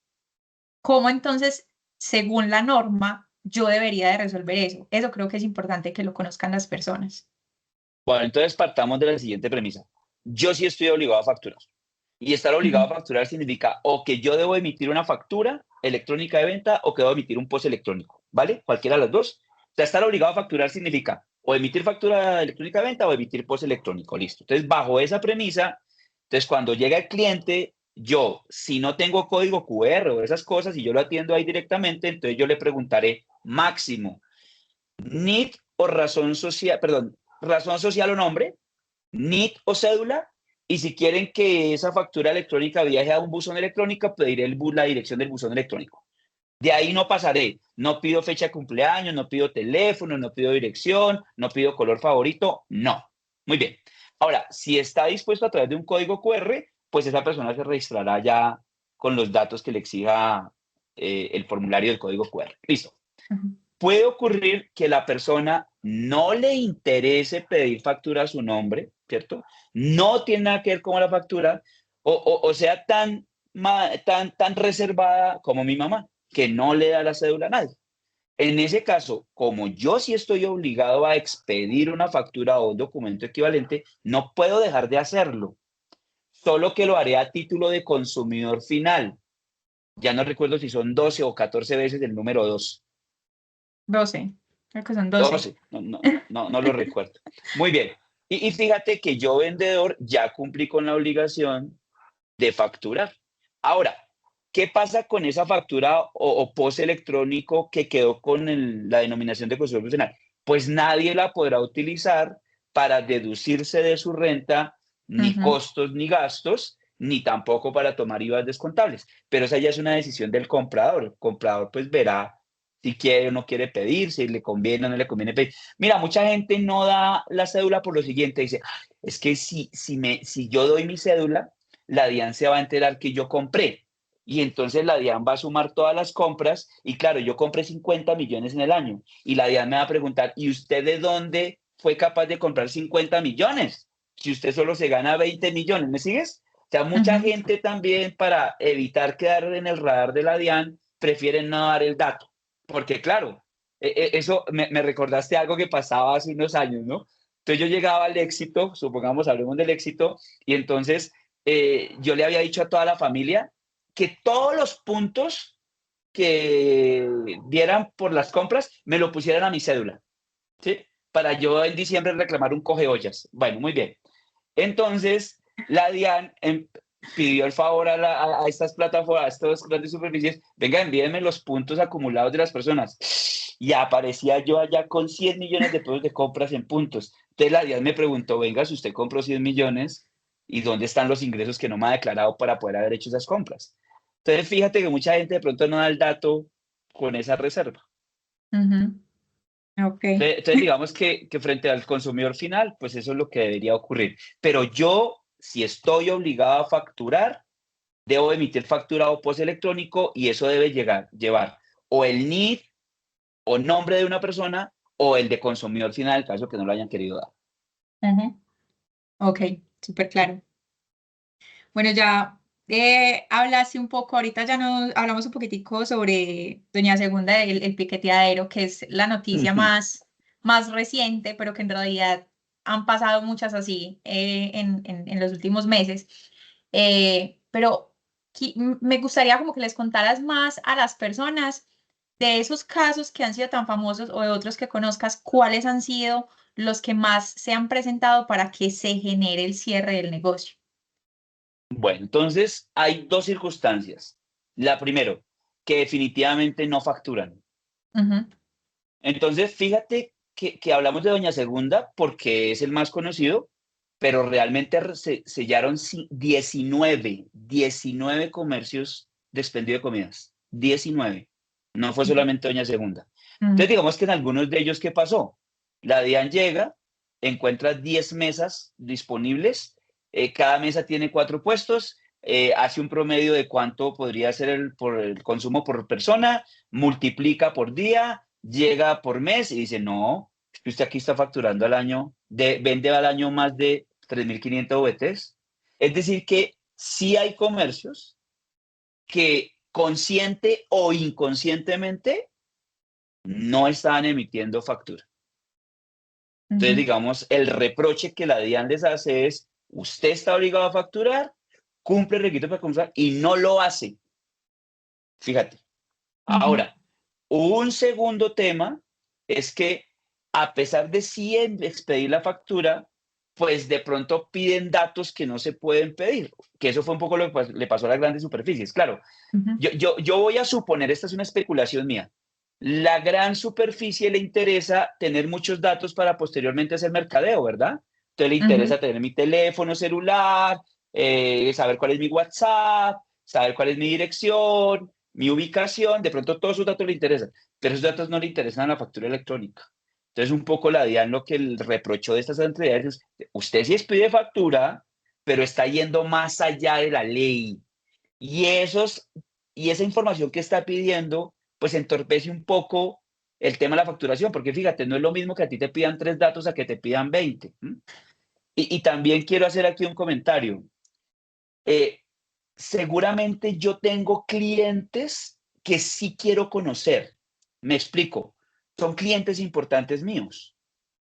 ¿Cómo entonces, según la norma, yo debería de resolver eso? Eso creo que es importante que lo conozcan las personas.
Bueno, entonces partamos de la siguiente premisa. Yo sí estoy obligado a facturar. Y estar obligado a facturar significa o que yo debo emitir una factura electrónica de venta o que debo emitir un POS electrónico, ¿vale? Cualquiera de las dos. O sea, estar obligado a facturar significa o emitir factura electrónica de venta o emitir POS electrónico, listo. Entonces, bajo esa premisa, entonces cuando llega el cliente, yo, si no tengo código QR o esas cosas y yo lo atiendo ahí directamente, entonces yo le preguntaré máximo, NIT o razón social, perdón, razón social o nombre, NIT o cédula, y si quieren que esa factura electrónica viaje a un buzón electrónico, pediré la dirección del buzón electrónico. De ahí no pasaré, no pido fecha de cumpleaños, no pido teléfono, no pido dirección, no pido color favorito, no. Muy bien. Ahora, si está dispuesto a través de un código QR, pues esa persona se registrará ya con los datos que le exija el formulario del código QR. Listo. Puede ocurrir que la persona no le interese pedir factura a su nombre, ¿cierto? No tiene nada que ver con la factura, o sea tan reservada como mi mamá, que no le da la cédula a nadie. En ese caso, como yo sí estoy obligado a expedir una factura o un documento equivalente, no puedo dejar de hacerlo, solo que lo haré a título de consumidor final. Ya no recuerdo si son 12 o 14 veces el número 2.
12, creo que son 12.
12, no lo recuerdo. Muy bien. Y fíjate que yo, vendedor, ya cumplí con la obligación de facturar. Ahora, ¿qué pasa con esa factura o POS electrónico que quedó con la denominación de consumidor final? Pues nadie la podrá utilizar para deducirse de su renta ni costos ni gastos, ni tampoco para tomar IVA descontables. Pero esa ya es una decisión del comprador. El comprador pues verá si quiere o no quiere pedir, si le conviene o no le conviene pedir. Mira, mucha gente no da la cédula por lo siguiente. Dice, es que si yo doy mi cédula, la DIAN se va a enterar que yo compré. Y entonces la DIAN va a sumar todas las compras. Y claro, yo compré 50 millones en el año. Y la DIAN me va a preguntar, ¿y usted de dónde fue capaz de comprar 50 millones? Si usted solo se gana 20 millones, ¿me sigues? O sea, mucha gente también, para evitar quedar en el radar de la DIAN, prefieren no dar el dato. Porque claro, eso me recordaste algo que pasaba hace unos años, ¿no? Entonces yo llegaba al éxito, supongamos, hablemos del éxito, y entonces yo le había dicho a toda la familia que todos los puntos que dieran por las compras me lo pusieran a mi cédula, ¿sí? Para yo en diciembre reclamar un cogeollas. Bueno, muy bien. Entonces, la DIAN pidió el favor a estas plataformas, a estas grandes superficies, venga, envíenme los puntos acumulados de las personas. Y aparecía yo allá con 100 millones de pesos de compras en puntos. Entonces la DIAN me preguntó, venga, si usted compró 100 millones, ¿y dónde están los ingresos que no me ha declarado para poder haber hecho esas compras? Entonces fíjate que mucha gente de pronto no da el dato con esa reserva.
Okay.
Entonces digamos que frente al consumidor final, pues eso es lo que debería ocurrir. Pero yo, si estoy obligado a facturar, debo emitir factura o POS electrónico, y eso debe llevar o el NIF o nombre de una persona o el de consumidor final, en el caso que no lo hayan querido dar.
Ok, súper claro. Bueno, ya hablaste un poco, ahorita ya nos hablamos un poquitico sobre Doña Segunda, el piqueteadero, que es la noticia más reciente, pero que en realidad han pasado muchas así en los últimos meses. Pero me gustaría como que les contaras más a las personas de esos casos que han sido tan famosos, o de otros que conozcas, cuáles han sido los que más se han presentado para que se genere el cierre del negocio.
Bueno, entonces hay dos circunstancias. La primera, que definitivamente no facturan. Entonces, fíjate que hablamos de Doña Segunda porque es el más conocido, pero realmente se sellaron 19 comercios de expendio de comidas. 19. No fue solamente Doña Segunda. Entonces, digamos que en algunos de ellos, ¿qué pasó? La DIAN llega, encuentra 10 mesas disponibles, cada mesa tiene 4 puestos, hace un promedio de cuánto podría ser el consumo por persona, multiplica por día, llega por mes y dice, no, es que usted aquí está facturando al año, vende al año más de 3.500 VTs. Es decir, que sí hay comercios que consciente o inconscientemente no estaban emitiendo factura. Entonces, digamos, el reproche que la DIAN les hace es, usted está obligado a facturar, cumple el requisito para comprar y no lo hace. Fíjate. Ahora, un segundo tema es que, a pesar de sí expedir la factura, pues de pronto piden datos que no se pueden pedir, que eso fue un poco lo que le pasó a las grandes superficies. Claro, yo voy a suponer, esta es una especulación mía, la gran superficie le interesa tener muchos datos para posteriormente hacer mercadeo, ¿verdad? Entonces le interesa tener mi teléfono celular, saber cuál es mi WhatsApp, saber cuál es mi dirección, mi ubicación, de pronto todos esos datos le interesan, pero esos datos no le interesan a la factura electrónica. Entonces, un poco la DIAN lo que el reprochó de estas entidades es, usted sí expide factura, pero está yendo más allá de la ley. Y esa información que está pidiendo, pues entorpece un poco el tema de la facturación, porque fíjate, no es lo mismo que a ti te pidan 3 datos a que te pidan 20. Y también quiero hacer aquí un comentario. Seguramente yo tengo clientes que sí quiero conocer. Me explico. Son clientes importantes míos.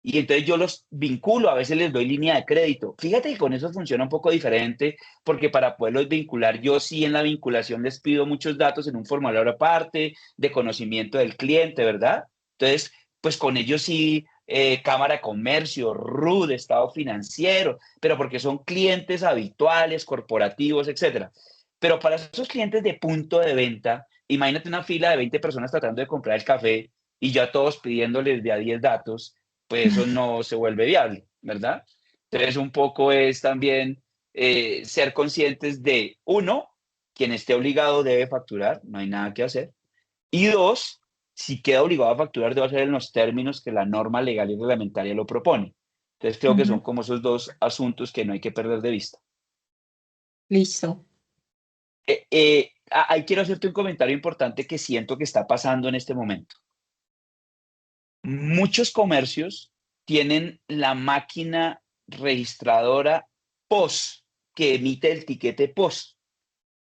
Y entonces yo los vinculo, a veces les doy línea de crédito. Fíjate que con eso funciona un poco diferente, porque para poderlos vincular, yo sí en la vinculación les pido muchos datos en un formulario aparte, de conocimiento del cliente, ¿verdad? Entonces, pues con ellos sí, Cámara de Comercio, RUD, Estado Financiero, pero porque son clientes habituales, corporativos, etcétera. Pero para esos clientes de punto de venta, imagínate una fila de 20 personas tratando de comprar el café y ya todos pidiéndoles de a 10 datos, pues eso no se vuelve viable, ¿verdad? Entonces, un poco es también ser conscientes de, uno, quien esté obligado debe facturar, no hay nada que hacer. Y dos, si queda obligado a facturar, debe ser en los términos que la norma legal y reglamentaria lo propone. Entonces, creo que son como esos dos asuntos que no hay que perder de vista.
Listo.
Ahí quiero hacerte un comentario importante que siento que está pasando en este momento. Muchos comercios tienen la máquina registradora POS que emite el tiquete POS.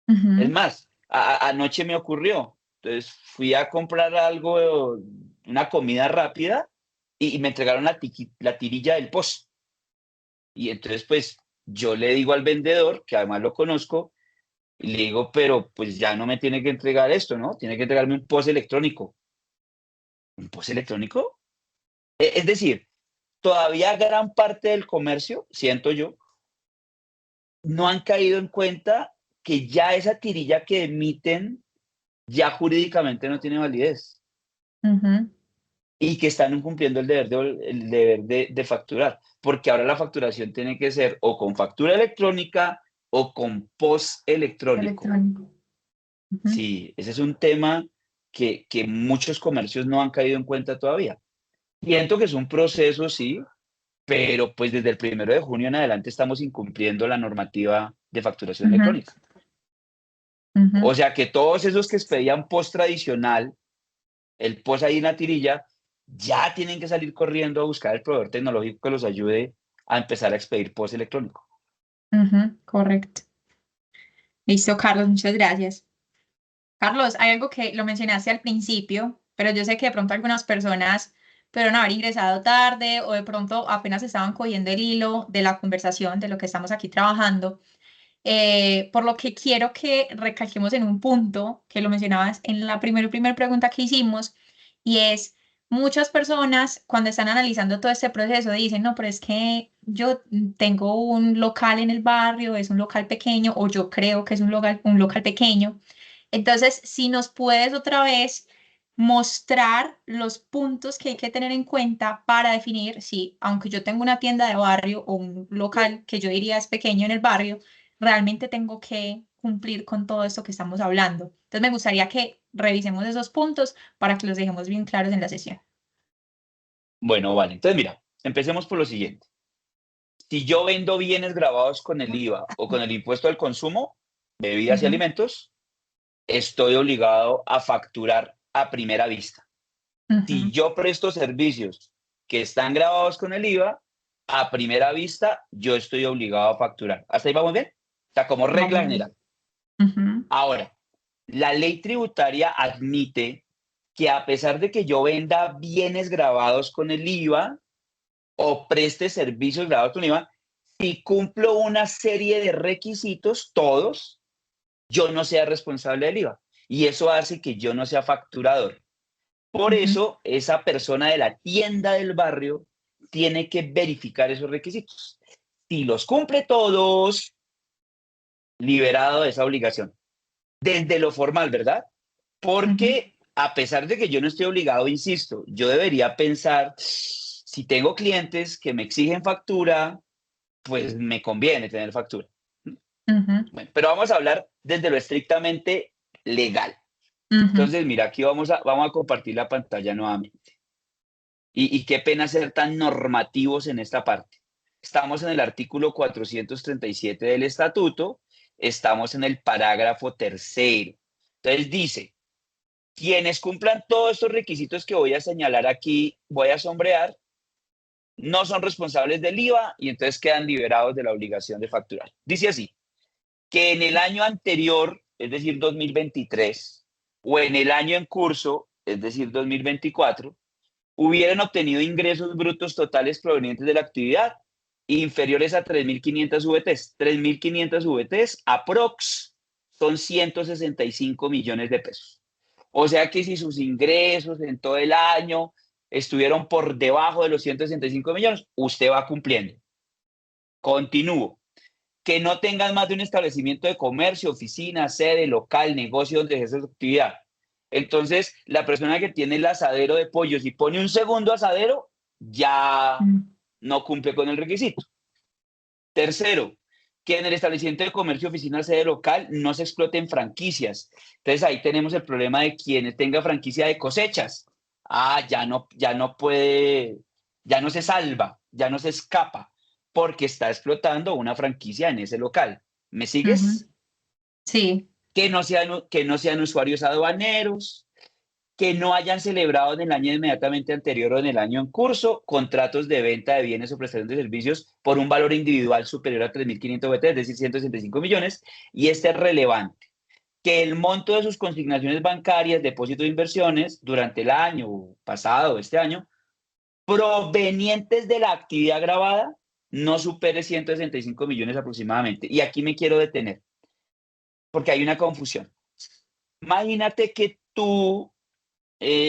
Es más, anoche me ocurrió. Entonces fui a comprar algo, una comida rápida, y me entregaron la tirilla del POS. Y entonces, pues, yo le digo al vendedor, que además lo conozco, y le digo, pero pues ya no me tiene que entregar esto, ¿no? Tiene que entregarme un POS electrónico. ¿Un POS electrónico? Es decir, todavía gran parte del comercio, siento yo, no han caído en cuenta que ya esa tirilla que emiten ya jurídicamente no tiene validez y que están incumpliendo el deber de facturar, porque ahora la facturación tiene que ser o con factura electrónica o con POS electrónico. Sí, ese es un tema que muchos comercios no han caído en cuenta todavía. Siento que es un proceso, sí, pero pues desde el 1 de junio en adelante estamos incumpliendo la normativa de facturación electrónica. O sea que todos esos que expedían POS tradicional, el POS ahí en la tirilla, ya tienen que salir corriendo a buscar el proveedor tecnológico que los ayude a empezar a expedir POS electrónico.
Correcto. Listo, Carlos, muchas gracias. Carlos, hay algo que lo mencionaste al principio, pero yo sé que de pronto algunas personas pudieron haber ingresado tarde o de pronto apenas estaban cogiendo el hilo de la conversación, de lo que estamos aquí trabajando. Por lo que quiero que recalquemos en un punto que lo mencionabas en la primera pregunta que hicimos, y es, muchas personas cuando están analizando todo este proceso dicen, no, pero es que yo tengo un local en el barrio, es un local pequeño, o yo creo que es un local pequeño. Entonces, si nos puedes otra vez mostrar los puntos que hay que tener en cuenta para definir si, aunque yo tengo una tienda de barrio o un local que yo diría es pequeño en el barrio, realmente tengo que cumplir con todo esto que estamos hablando. Entonces, me gustaría que revisemos esos puntos para que los dejemos bien claros en la sesión.
Bueno, vale. Entonces, mira, empecemos por lo siguiente. Si yo vendo bienes grabados con el IVA o con el impuesto al consumo, bebidas y alimentos, estoy obligado a facturar a primera vista. Si yo presto servicios que están grabados con el IVA, a primera vista yo estoy obligado a facturar. ¿Hasta ahí vamos bien? O sea, como regla general. Ahora, la ley tributaria admite que a pesar de que yo venda bienes grabados con el IVA o preste servicios grabados con el IVA, si cumplo una serie de requisitos, todos, yo no sea responsable del IVA. Y eso hace que yo no sea facturador. Por eso, esa persona de la tienda del barrio tiene que verificar esos requisitos. Si los cumple todos, liberado de esa obligación. Desde lo formal, ¿verdad? Porque a pesar de que yo no estoy obligado, insisto, yo debería pensar, Si tengo clientes que me exigen factura, pues me conviene tener factura. Bueno, pero vamos a hablar desde lo estrictamente legal. Entonces, mira, aquí vamos a compartir la pantalla nuevamente. Y qué pena ser tan normativos en esta parte. Estamos en el artículo 437 del estatuto, estamos en el parágrafo tercero. Entonces dice, quienes cumplan todos estos requisitos que voy a señalar aquí, voy a sombrear, no son responsables del IVA y entonces quedan liberados de la obligación de facturar. Dice así, que en el año anterior, es decir, 2023, o en el año en curso, es decir, 2024, hubieran obtenido ingresos brutos totales provenientes de la actividad inferiores a 3.500 VTs. 3.500 VTs, aprox, son 165 millones de pesos. O sea que si sus ingresos en todo el año estuvieron por debajo de los 165 millones, usted va cumpliendo. Continúo. Que no tengan más de un establecimiento de comercio, oficina, sede, local, negocio donde ejerce su actividad. Entonces, la persona que tiene el asadero de pollos y pone un segundo asadero, ya no cumple con el requisito. Tercero, que en el establecimiento de comercio, oficina, sede local no se exploten franquicias. Entonces, ahí tenemos el problema de quien tenga franquicia de cosechas. Ya no puede, ya no se salva, ya no se escapa, porque está explotando una franquicia en ese local. ¿Me sigues?
Sí.
Que no sean usuarios aduaneros, que no hayan celebrado en el año inmediatamente anterior o en el año en curso contratos de venta de bienes o prestación de servicios por un valor individual superior a 3.500 VT, es decir, 165 millones, y este es relevante. Que el monto de sus consignaciones bancarias, depósitos de inversiones durante el año pasado, este año, provenientes de la actividad grabada, no supere 165 millones aproximadamente. Y aquí me quiero detener, porque hay una confusión. Imagínate que tú,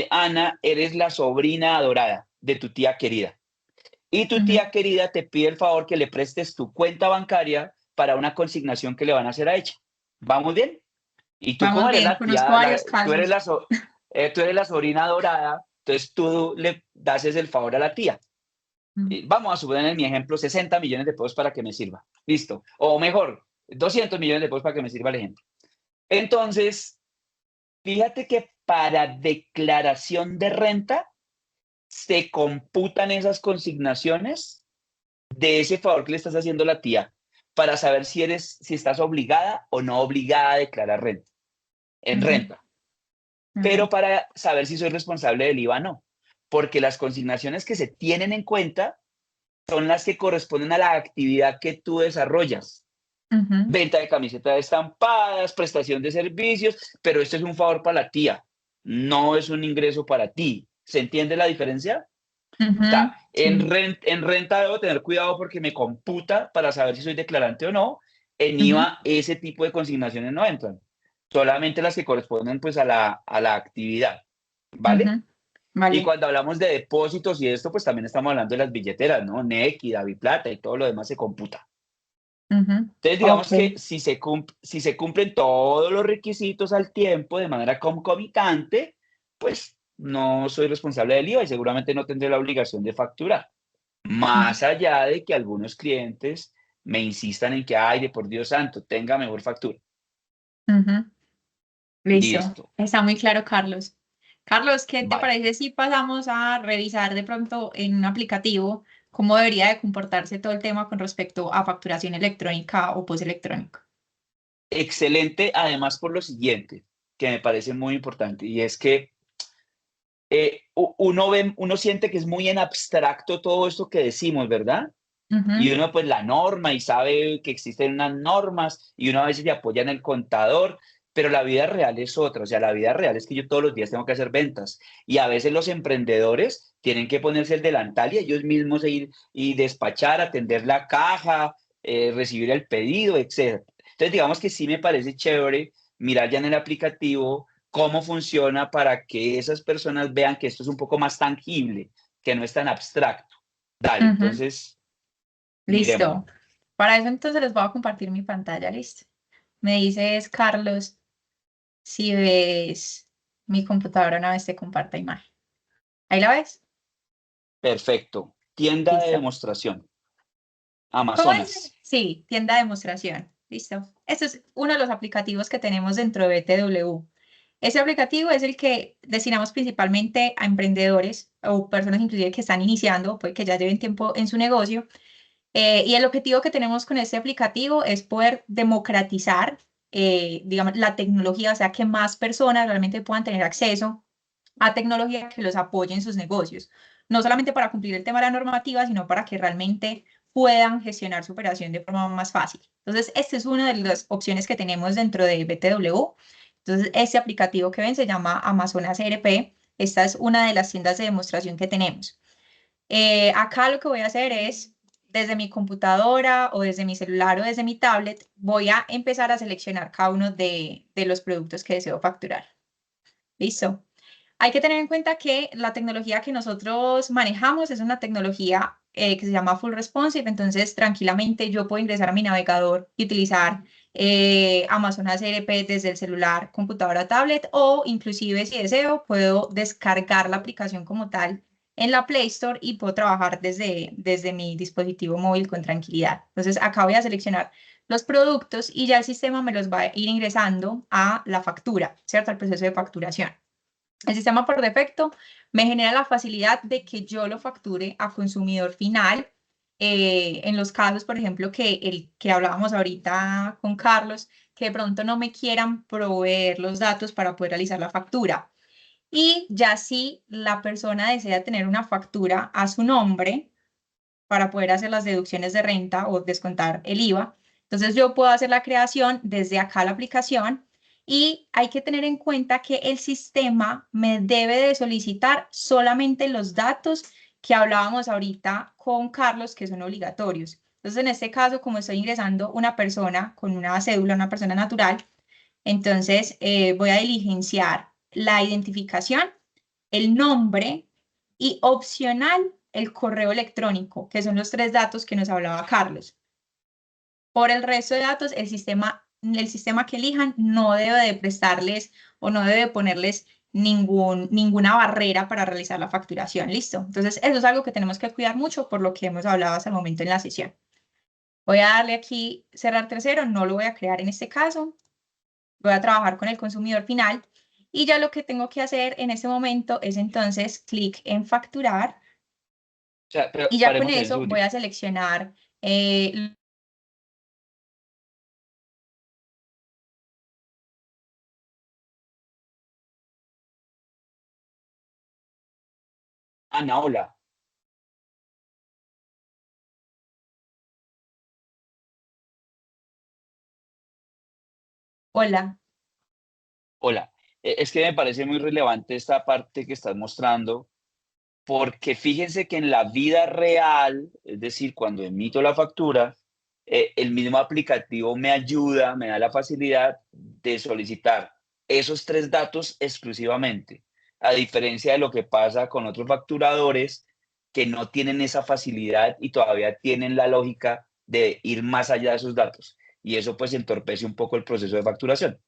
Ana, eres la sobrina adorada de tu tía querida. Y tu tía querida te pide el favor que le prestes tu cuenta bancaria para una consignación que le van a hacer a ella. ¿Vamos bien? Y tú como
Vamos
eres
bien,
la
conozco
tía,
varios
tú eres
casos.
tú eres la sobrina adorada, entonces tú le das el favor a la tía. Vamos a suponer en mi ejemplo 60 millones de pesos para que me sirva. Listo. O mejor, 200 millones de pesos para que me sirva el ejemplo. Entonces, fíjate que para declaración de renta se computan esas consignaciones de ese favor que le estás haciendo a la tía para saber si estás obligada o no obligada a declarar renta, en renta. Pero para saber si soy responsable del IVA, no. Porque las consignaciones que se tienen en cuenta son las que corresponden a la actividad que tú desarrollas. Venta de camisetas estampadas, prestación de servicios, pero esto es un favor para la tía, no es un ingreso para ti. ¿Se entiende la diferencia? O sea, en renta debo tener cuidado porque me computa para saber si soy declarante o no. En IVA ese tipo de consignaciones no entran, solamente las que corresponden pues a la actividad, ¿vale? Y
Vale.
cuando hablamos de depósitos y esto, pues también estamos hablando de las billeteras, ¿no? Nequi, Daviplata y todo lo demás se computa. Entonces, digamos que
Ok.
si se cumplen todos los requisitos al tiempo de manera concomitante, pues no soy responsable del IVA y seguramente no tendré la obligación de facturar. Más allá de que algunos clientes me insistan en que, ay, de por Dios santo, tenga mejor factura.
Listo.
Listo.
Está muy claro, Carlos. Carlos, ¿qué te
Vale.
parece si pasamos a revisar de pronto en un aplicativo cómo debería de comportarse todo el tema con respecto a facturación electrónica o post electrónica?
Excelente, además por lo siguiente, que me parece muy importante, y es que uno siente que es muy en abstracto todo esto que decimos, ¿verdad? Y uno pues la norma y sabe que existen unas normas y uno a veces se apoya en el contador, pero la vida real es otra. O sea, la vida real es que yo todos los días tengo que hacer ventas y a veces los emprendedores tienen que ponerse el delantal y ellos mismos ir y despachar, atender la caja, recibir el pedido, etc. Entonces, digamos que sí me parece chévere mirar ya en el aplicativo cómo funciona para que esas personas vean que esto es un poco más tangible, que no es tan abstracto. Dale, entonces, miremoslo.
Listo. Para eso entonces les voy a compartir mi pantalla, listo. Me dices, Carlos, si ves mi computadora una vez te comparta imagen. ¿Ahí la ves?
Perfecto. Tienda de
Listo.
demostración.
¿Cómo dice?
Amazonas.
Sí, tienda de demostración. Listo. Este es uno de los aplicativos que tenemos dentro de BTW. Ese aplicativo es el que destinamos principalmente a emprendedores o personas inclusive que están iniciando, pues que ya lleven tiempo en su negocio. Y el objetivo que tenemos con este aplicativo es poder democratizar, digamos, la tecnología, o sea, que más personas realmente puedan tener acceso a tecnología que los apoye en sus negocios. No solamente para cumplir el tema de la normativa, sino para que realmente puedan gestionar su operación de forma más fácil. Entonces, esta es una de las opciones que tenemos dentro de BTW. Entonces, este aplicativo que ven se llama Amazonas ERP. Esta es una de las tiendas de demostración que tenemos. Acá lo que voy a hacer es, desde mi computadora o desde mi celular o desde mi tablet, voy a empezar a seleccionar cada uno de los productos que deseo facturar. ¿Listo? Hay que tener en cuenta que la tecnología que nosotros manejamos es una tecnología que se llama Full Responsive, entonces tranquilamente yo puedo ingresar a mi navegador y utilizar Amazonas ERP desde el celular, computadora, tablet o inclusive si deseo puedo descargar la aplicación como tal en la Play Store y puedo trabajar desde mi dispositivo móvil con tranquilidad. Entonces acá voy a seleccionar los productos y ya el sistema me los va a ir ingresando a la factura, ¿cierto? Al proceso de facturación. El sistema por defecto me genera la facilidad de que yo lo facture a consumidor final. En los casos, por ejemplo, el que hablábamos ahorita con Carlos, que de pronto no me quieran proveer los datos para poder realizar la factura. Y ya si la persona desea tener una factura a su nombre para poder hacer las deducciones de renta o descontar el IVA, entonces yo puedo hacer la creación desde acá la aplicación y hay que tener en cuenta que el sistema me debe de solicitar solamente los datos que hablábamos ahorita con Carlos, que son obligatorios. Entonces, en este caso, como estoy ingresando una persona con una cédula, una persona natural, entonces voy a diligenciar la identificación, el nombre y opcional el correo electrónico, que son los tres datos que nos hablaba Carlos. Por el resto de datos, el sistema que elijan no debe de prestarles o no debe ponerles ninguna barrera para realizar la facturación. ¿Listo? Entonces, eso es algo que tenemos que cuidar mucho por lo que hemos hablado hasta el momento en la sesión. Voy a darle aquí cerrar tercero, no lo voy a crear en este caso. Voy a trabajar con el consumidor final y ya lo que tengo que hacer en este momento es entonces clic en facturar
O sea, pero
y ya con
paremos en un
eso voy a
segundito.
seleccionar
Ana, hola.
hola.
Hola. Es que me parece muy relevante esta parte que estás mostrando, porque fíjense que en la vida real, es decir, cuando emito la factura, el mismo aplicativo me ayuda, me da la facilidad de solicitar esos tres datos exclusivamente, a diferencia de lo que pasa con otros facturadores que no tienen esa facilidad y todavía tienen la lógica de ir más allá de esos datos. Y eso pues entorpece un poco el proceso de facturación.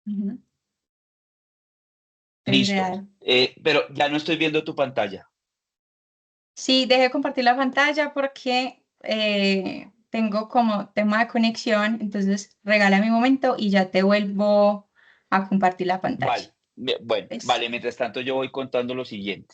Ujú, es
Listo.
real.
Pero ya no estoy viendo tu pantalla.
Sí, dejé de compartir la pantalla porque tengo como tema de conexión, entonces regala mi momento y ya te vuelvo a compartir la pantalla.
Vale. Bueno,
¿Ves?
vale, mientras tanto yo voy contando lo siguiente.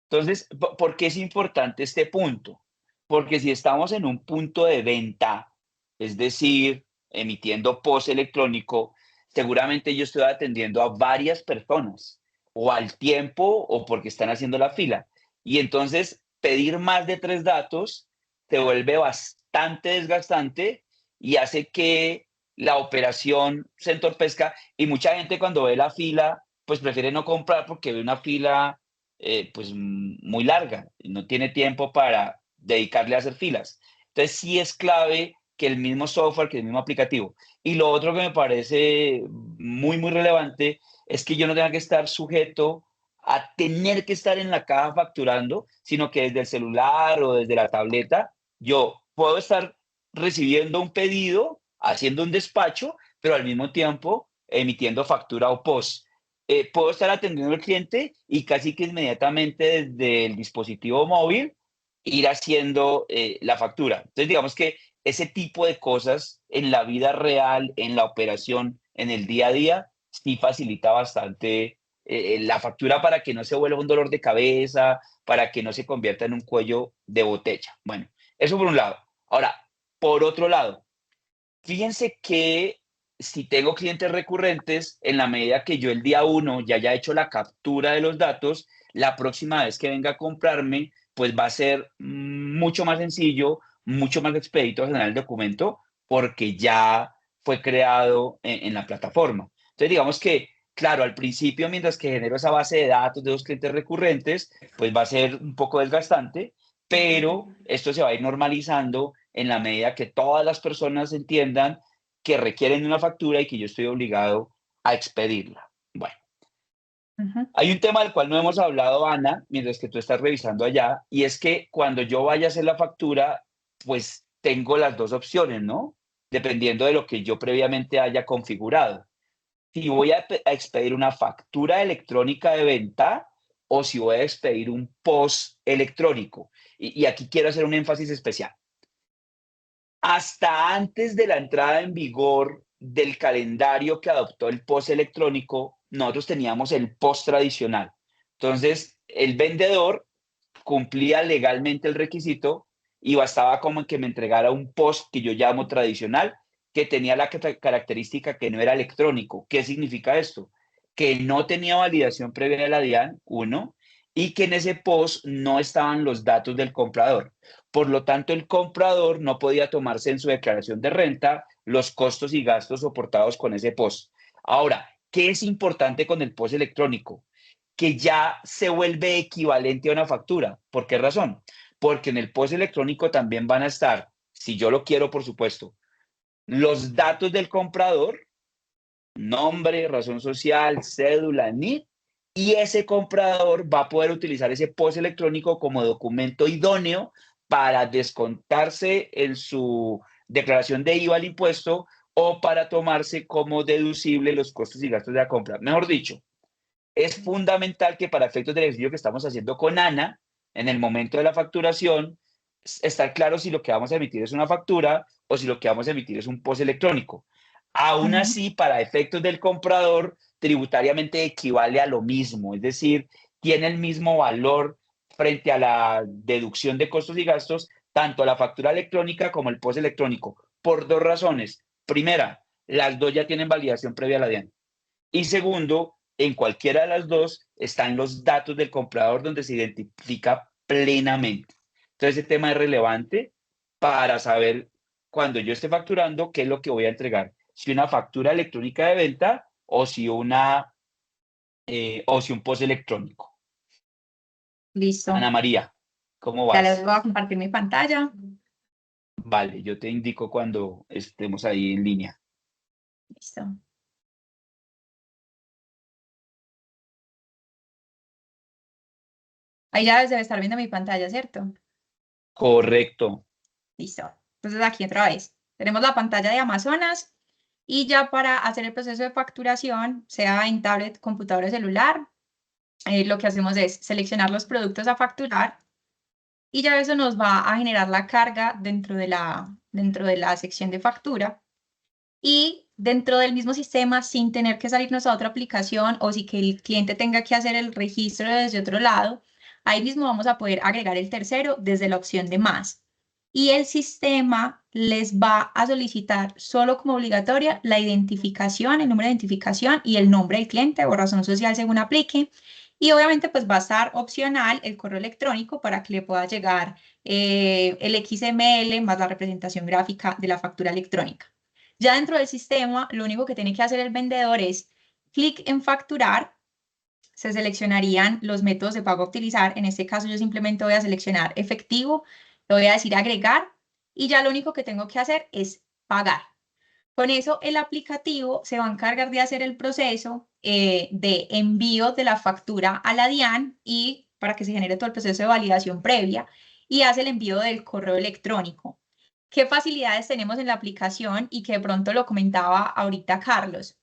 Entonces, ¿por qué es importante este punto? Porque si estamos en un punto de venta, es decir, emitiendo post electrónico, seguramente yo estoy atendiendo a varias personas, o al tiempo, o porque están haciendo la fila. Y entonces, pedir más de tres datos se vuelve bastante desgastante y hace que la operación se entorpezca. Y mucha gente cuando ve la fila, pues prefiere no comprar porque ve una fila pues muy larga, y no tiene tiempo para dedicarle a hacer filas. Entonces sí es clave que el mismo software, que el mismo aplicativo. Y lo otro que me parece muy, muy relevante es que yo no tenga que estar sujeto a tener que estar en la caja facturando, sino que desde el celular o desde la tableta yo puedo estar recibiendo un pedido, haciendo un despacho, pero al mismo tiempo emitiendo factura o post. puedo estar atendiendo al cliente y casi que inmediatamente desde el dispositivo móvil ir haciendo la factura. Entonces, digamos que ese tipo de cosas en la vida real, en la operación, en el día a día, sí facilita bastante la factura para que no se vuelva un dolor de cabeza, para que no se convierta en un cuello de botella. Bueno, eso por un lado. Ahora, por otro lado, fíjense que si tengo clientes recurrentes, en la medida que yo el día uno ya haya hecho la captura de los datos, la próxima vez que venga a comprarme, pues va a ser mucho más sencillo, mucho más expedito generar el documento, porque ya fue creado en la plataforma. Entonces, digamos que, claro, al principio, mientras que genero esa base de datos de los clientes recurrentes, pues va a ser un poco desgastante, pero esto se va a ir normalizando en la medida que todas las personas entiendan que requieren una factura y que yo estoy obligado a expedirla. Bueno, hay un tema del cual no hemos hablado, Ana, mientras que tú estás revisando allá, y es que cuando yo vaya a hacer la factura, pues tengo las dos opciones, ¿no? Dependiendo de lo que yo previamente haya configurado. Si voy a expedir una factura electrónica de venta o si voy a expedir un POS electrónico. Y aquí quiero hacer un énfasis especial. Hasta antes de la entrada en vigor del calendario que adoptó el POS electrónico, nosotros teníamos el POS tradicional. Entonces, el vendedor cumplía legalmente el requisito y bastaba como que me entregara un POS que yo llamo tradicional, que tenía la característica que no era electrónico. ¿Qué significa esto? Que no tenía validación previa de la DIAN, uno, y que en ese POS no estaban los datos del comprador. Por lo tanto, el comprador no podía tomarse en su declaración de renta los costos y gastos soportados con ese POS. Ahora, ¿qué es importante con el POS electrónico? Que ya se vuelve equivalente a una factura. ¿Por qué razón? Porque en el POS electrónico también van a estar, si yo lo quiero, por supuesto, los datos del comprador, nombre, razón social, cédula, NID, y ese comprador va a poder utilizar ese POS electrónico como documento idóneo para descontarse en su declaración de IVA al impuesto o para tomarse como deducible los costos y gastos de la compra. Mejor dicho, es fundamental que para efectos del ejercicio que estamos haciendo con Ana, en el momento de la facturación, estar claro si lo que vamos a emitir es una factura o si lo que vamos a emitir es un POS electrónico. Aún así, para efectos del comprador, tributariamente equivale a lo mismo, es decir, tiene el mismo valor frente a la deducción de costos y gastos, tanto la factura electrónica como el POS electrónico, por dos razones. Primera, las dos ya tienen validación previa a la DIAN. Y segundo, en cualquiera de las dos están los datos del comprador donde se identifica plenamente. Entonces, ese tema es relevante para saber cuando yo esté facturando qué es lo que voy a entregar. Si una factura electrónica de venta o si un POS electrónico.
Listo.
Ana María, ¿cómo
Ya les
vas?
voy a compartir mi pantalla.
Vale, yo te indico cuando estemos ahí en línea.
Listo. Ahí ya debe estar viendo mi pantalla, ¿cierto?
Correcto.
Listo. Entonces aquí otra vez. Tenemos la pantalla de Amazonas y ya para hacer el proceso de facturación, sea en tablet, computador o celular, lo que hacemos es seleccionar los productos a facturar y ya eso nos va a generar la carga dentro de la sección de factura. Y dentro del mismo sistema, sin tener que salirnos a otra aplicación o si que el cliente tenga que hacer el registro desde otro lado, ahí mismo vamos a poder agregar el tercero desde la opción de más. Y el sistema les va a solicitar solo como obligatoria la identificación, el número de identificación y el nombre del cliente o razón social según aplique. Y obviamente pues va a estar opcional el correo electrónico para que le pueda llegar el XML más la representación gráfica de la factura electrónica. Ya dentro del sistema, lo único que tiene que hacer el vendedor es clic en facturar, se seleccionarían los métodos de pago a utilizar. En este caso, yo simplemente voy a seleccionar efectivo, le voy a decir agregar y ya lo único que tengo que hacer es pagar. Con eso, el aplicativo se va a encargar de hacer el proceso de envío de la factura a la DIAN y para que se genere todo el proceso de validación previa y hace el envío del correo electrónico. ¿Qué facilidades tenemos en la aplicación? Y que de pronto lo comentaba ahorita Carlos.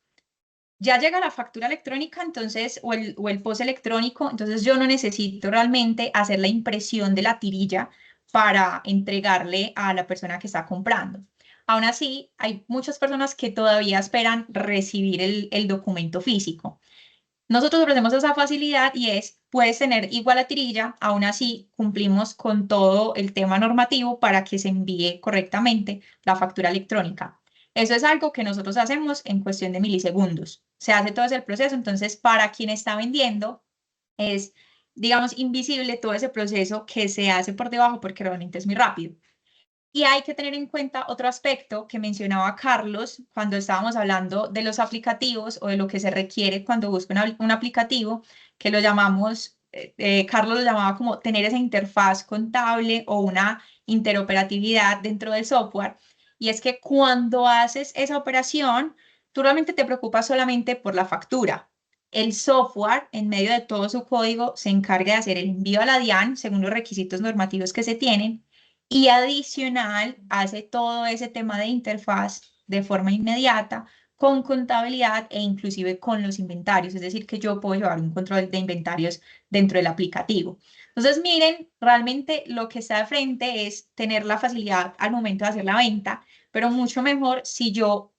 ya llega la factura electrónica, entonces, o el post electrónico, entonces yo no necesito realmente hacer la impresión de la tirilla para entregarle a la persona que está comprando. Aún así, hay muchas personas que todavía esperan recibir el documento físico. Nosotros ofrecemos esa facilidad y es, puedes tener igual la tirilla, aún así cumplimos con todo el tema normativo para que se envíe correctamente la factura electrónica. Eso es algo que nosotros hacemos en cuestión de milisegundos. Se hace todo ese proceso, entonces para quien está vendiendo es, digamos, invisible todo ese proceso que se hace por debajo porque realmente es muy rápido. Y hay que tener en cuenta otro aspecto que mencionaba Carlos cuando estábamos hablando de los aplicativos o de lo que se requiere cuando busca un aplicativo, que lo llamamos, Carlos lo llamaba como tener esa interfaz contable o una interoperatividad dentro del software. Y es que cuando haces esa operación, tú realmente te preocupas solamente por la factura. El software, en medio de todo su código, se encarga de hacer el envío a la DIAN según los requisitos normativos que se tienen y adicional hace todo ese tema de interfaz de forma inmediata con contabilidad e inclusive con los inventarios, es decir, que yo puedo llevar un control de inventarios dentro del aplicativo. Entonces, miren, realmente lo que está de frente es tener la facilidad al momento de hacer la venta, pero mucho mejor si yo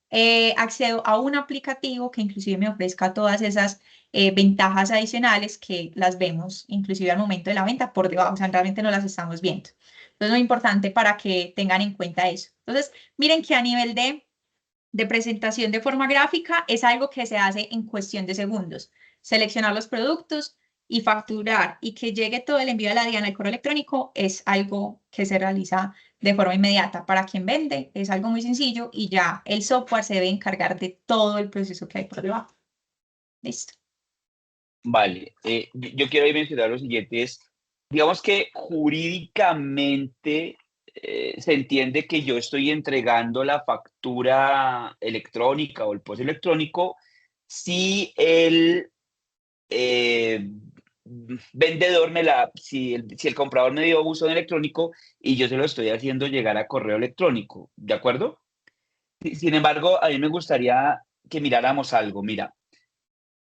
accedo a un aplicativo que inclusive me ofrezca todas esas ventajas adicionales que las vemos inclusive al momento de la venta por debajo, o sea, realmente no las estamos viendo. Entonces, muy importante para que tengan en cuenta eso. Entonces, miren que a nivel de presentación de forma gráfica es algo que se hace en cuestión de segundos. Seleccionar los productos y facturar y que llegue todo el envío de la DIAN al correo electrónico es algo que se realiza de forma inmediata. Para quien vende es algo muy sencillo y ya el software se debe encargar de todo el proceso que hay por debajo. Listo.
Vale, yo quiero ahí mencionar lo siguiente, es, digamos que jurídicamente se entiende que yo estoy entregando la factura electrónica o el post electrónico si el vendedor si el comprador me dio buzón electrónico y yo se lo estoy haciendo llegar a correo electrónico, ¿de acuerdo? Sin embargo, a mí me gustaría que miráramos algo, mira.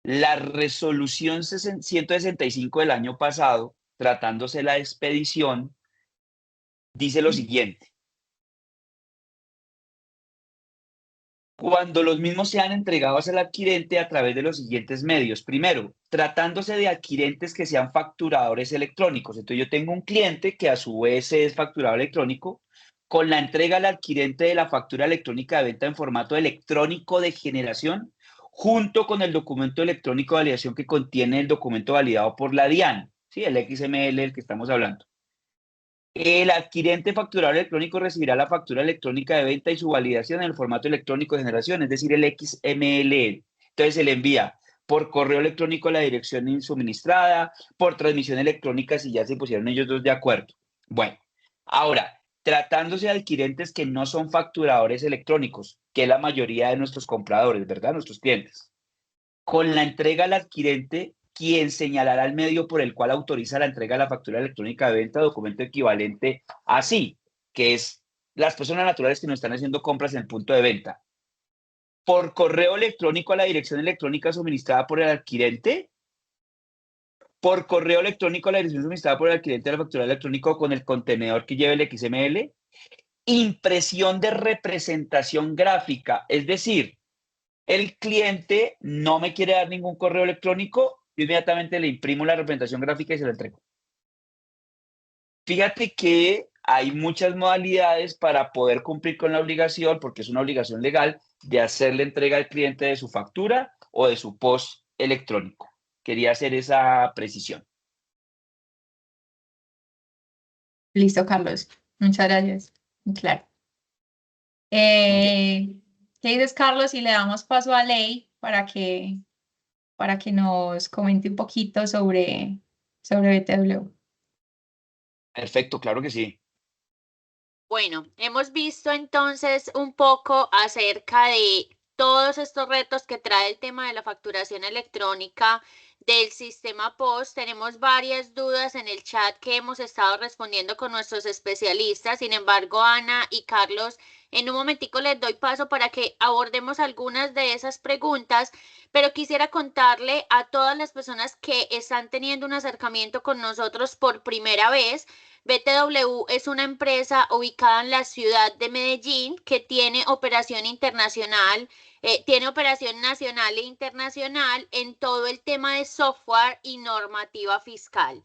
La resolución 165 del año pasado, tratándose la expedición, dice lo siguiente. Cuando los mismos sean entregados al adquirente a través de los siguientes medios. Primero, tratándose de adquirentes que sean facturadores electrónicos. Entonces yo tengo un cliente que a su vez es facturador electrónico. Con la entrega al adquirente de la factura electrónica de venta en formato electrónico de generación, junto con el documento electrónico de validación que contiene el documento validado por la DIAN, ¿sí? El XML del que estamos hablando. El adquirente facturador electrónico recibirá la factura electrónica de venta y su validación en el formato electrónico de generación, es decir, el XML. Entonces se le envía por correo electrónico a la dirección suministrada, por transmisión electrónica si ya se pusieron ellos dos de acuerdo. Bueno, ahora, tratándose de adquirentes que no son facturadores electrónicos, que es la mayoría de nuestros compradores, ¿verdad? Nuestros clientes. Con la entrega al adquirente, quien señalará el medio por el cual autoriza la entrega de la factura electrónica de venta, documento equivalente a sí, que es las personas naturales que no están haciendo compras en el punto de venta. Por correo electrónico a la dirección electrónica suministrada por el adquirente, por correo electrónico a la dirección suministrada por el adquirente de la factura electrónica con el contenedor que lleve el XML, impresión de representación gráfica, es decir, el cliente no me quiere dar ningún correo electrónico, yo inmediatamente le imprimo la representación gráfica y se la entrego. Fíjate que hay muchas modalidades para poder cumplir con la obligación, porque es una obligación legal, de hacerle entrega al cliente de su factura o de su post electrónico. Quería hacer esa precisión.
Listo, Carlos. Muchas gracias. Claro. ¿Qué dices, Carlos? Y le damos paso a Ley para que nos comente un poquito sobre BTW.
Perfecto, claro que sí.
Bueno, hemos visto entonces un poco acerca de todos estos retos que trae el tema de la facturación electrónica del sistema POS. Tenemos varias dudas en el chat que hemos estado respondiendo con nuestros especialistas. Sin embargo, Ana y Carlos, En un momentico les doy paso para que abordemos algunas de esas preguntas, pero quisiera contarle a todas las personas que están teniendo un acercamiento con nosotros por primera vez. BTW es una empresa ubicada en la ciudad de Medellín que tiene operación internacional, tiene operación nacional e internacional en todo el tema de software y normativa fiscal.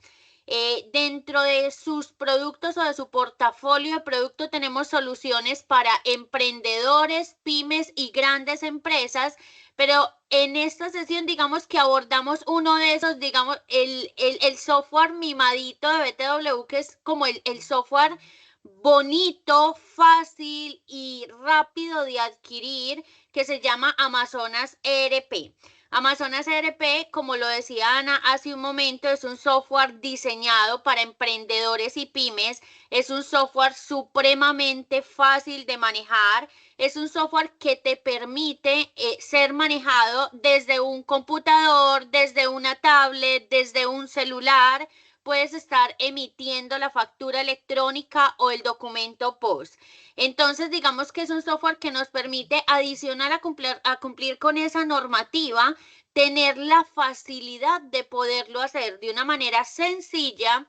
Dentro de sus productos o de su portafolio de productos tenemos soluciones para emprendedores, pymes y grandes empresas, pero en esta sesión digamos que abordamos uno de esos, digamos, el software mimadito de BTW, que es como el software bonito, fácil y rápido de adquirir, que se llama Amazonas ERP. Amazonas ERP, como lo decía Ana hace un momento, es un software diseñado para emprendedores y pymes, es un software supremamente fácil de manejar, es un software que te permite ser manejado desde un computador, desde una tablet, desde un celular. Puedes estar emitiendo la factura electrónica o el documento POS. Entonces, digamos que es un software que nos permite, adicional a cumplir con esa normativa, tener la facilidad de poderlo hacer de una manera sencilla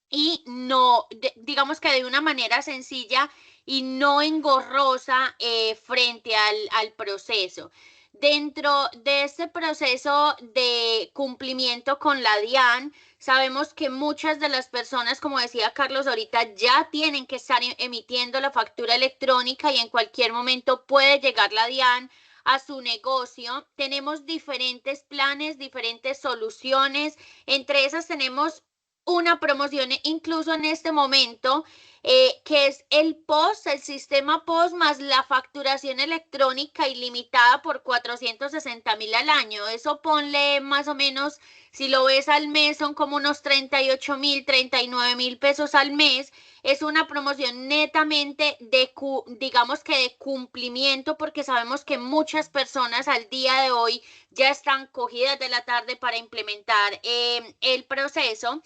y no, digamos que de una manera sencilla y no engorrosa frente al proceso. Dentro de este proceso de cumplimiento con la DIAN, sabemos que muchas de las personas, como decía Carlos ahorita, ya tienen que estar emitiendo la factura electrónica y en cualquier momento puede llegar la DIAN a su negocio. Tenemos diferentes planes, diferentes soluciones. Entre esas tenemos una promoción incluso en este momento, que es el POS, el sistema POS más la facturación electrónica ilimitada por 460,000 al año. Eso ponle más o menos, si lo ves al mes, son como unos 38,000, 39,000 pesos al mes. Es una promoción netamente de, digamos que de cumplimiento, porque sabemos que muchas personas al día de hoy ya están cogidas de la tarde para implementar el proceso.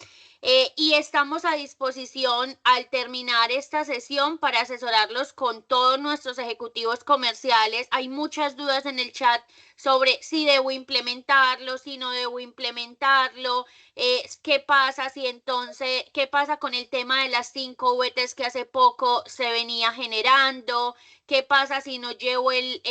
Y estamos a disposición al terminar esta sesión para asesorarlos con todos nuestros ejecutivos comerciales. Hay muchas dudas en el chat sobre si debo implementarlo, si no debo implementarlo, qué pasa si entonces, qué pasa con el tema de las 5 VTs que hace poco se venía generando, qué pasa si no llevo el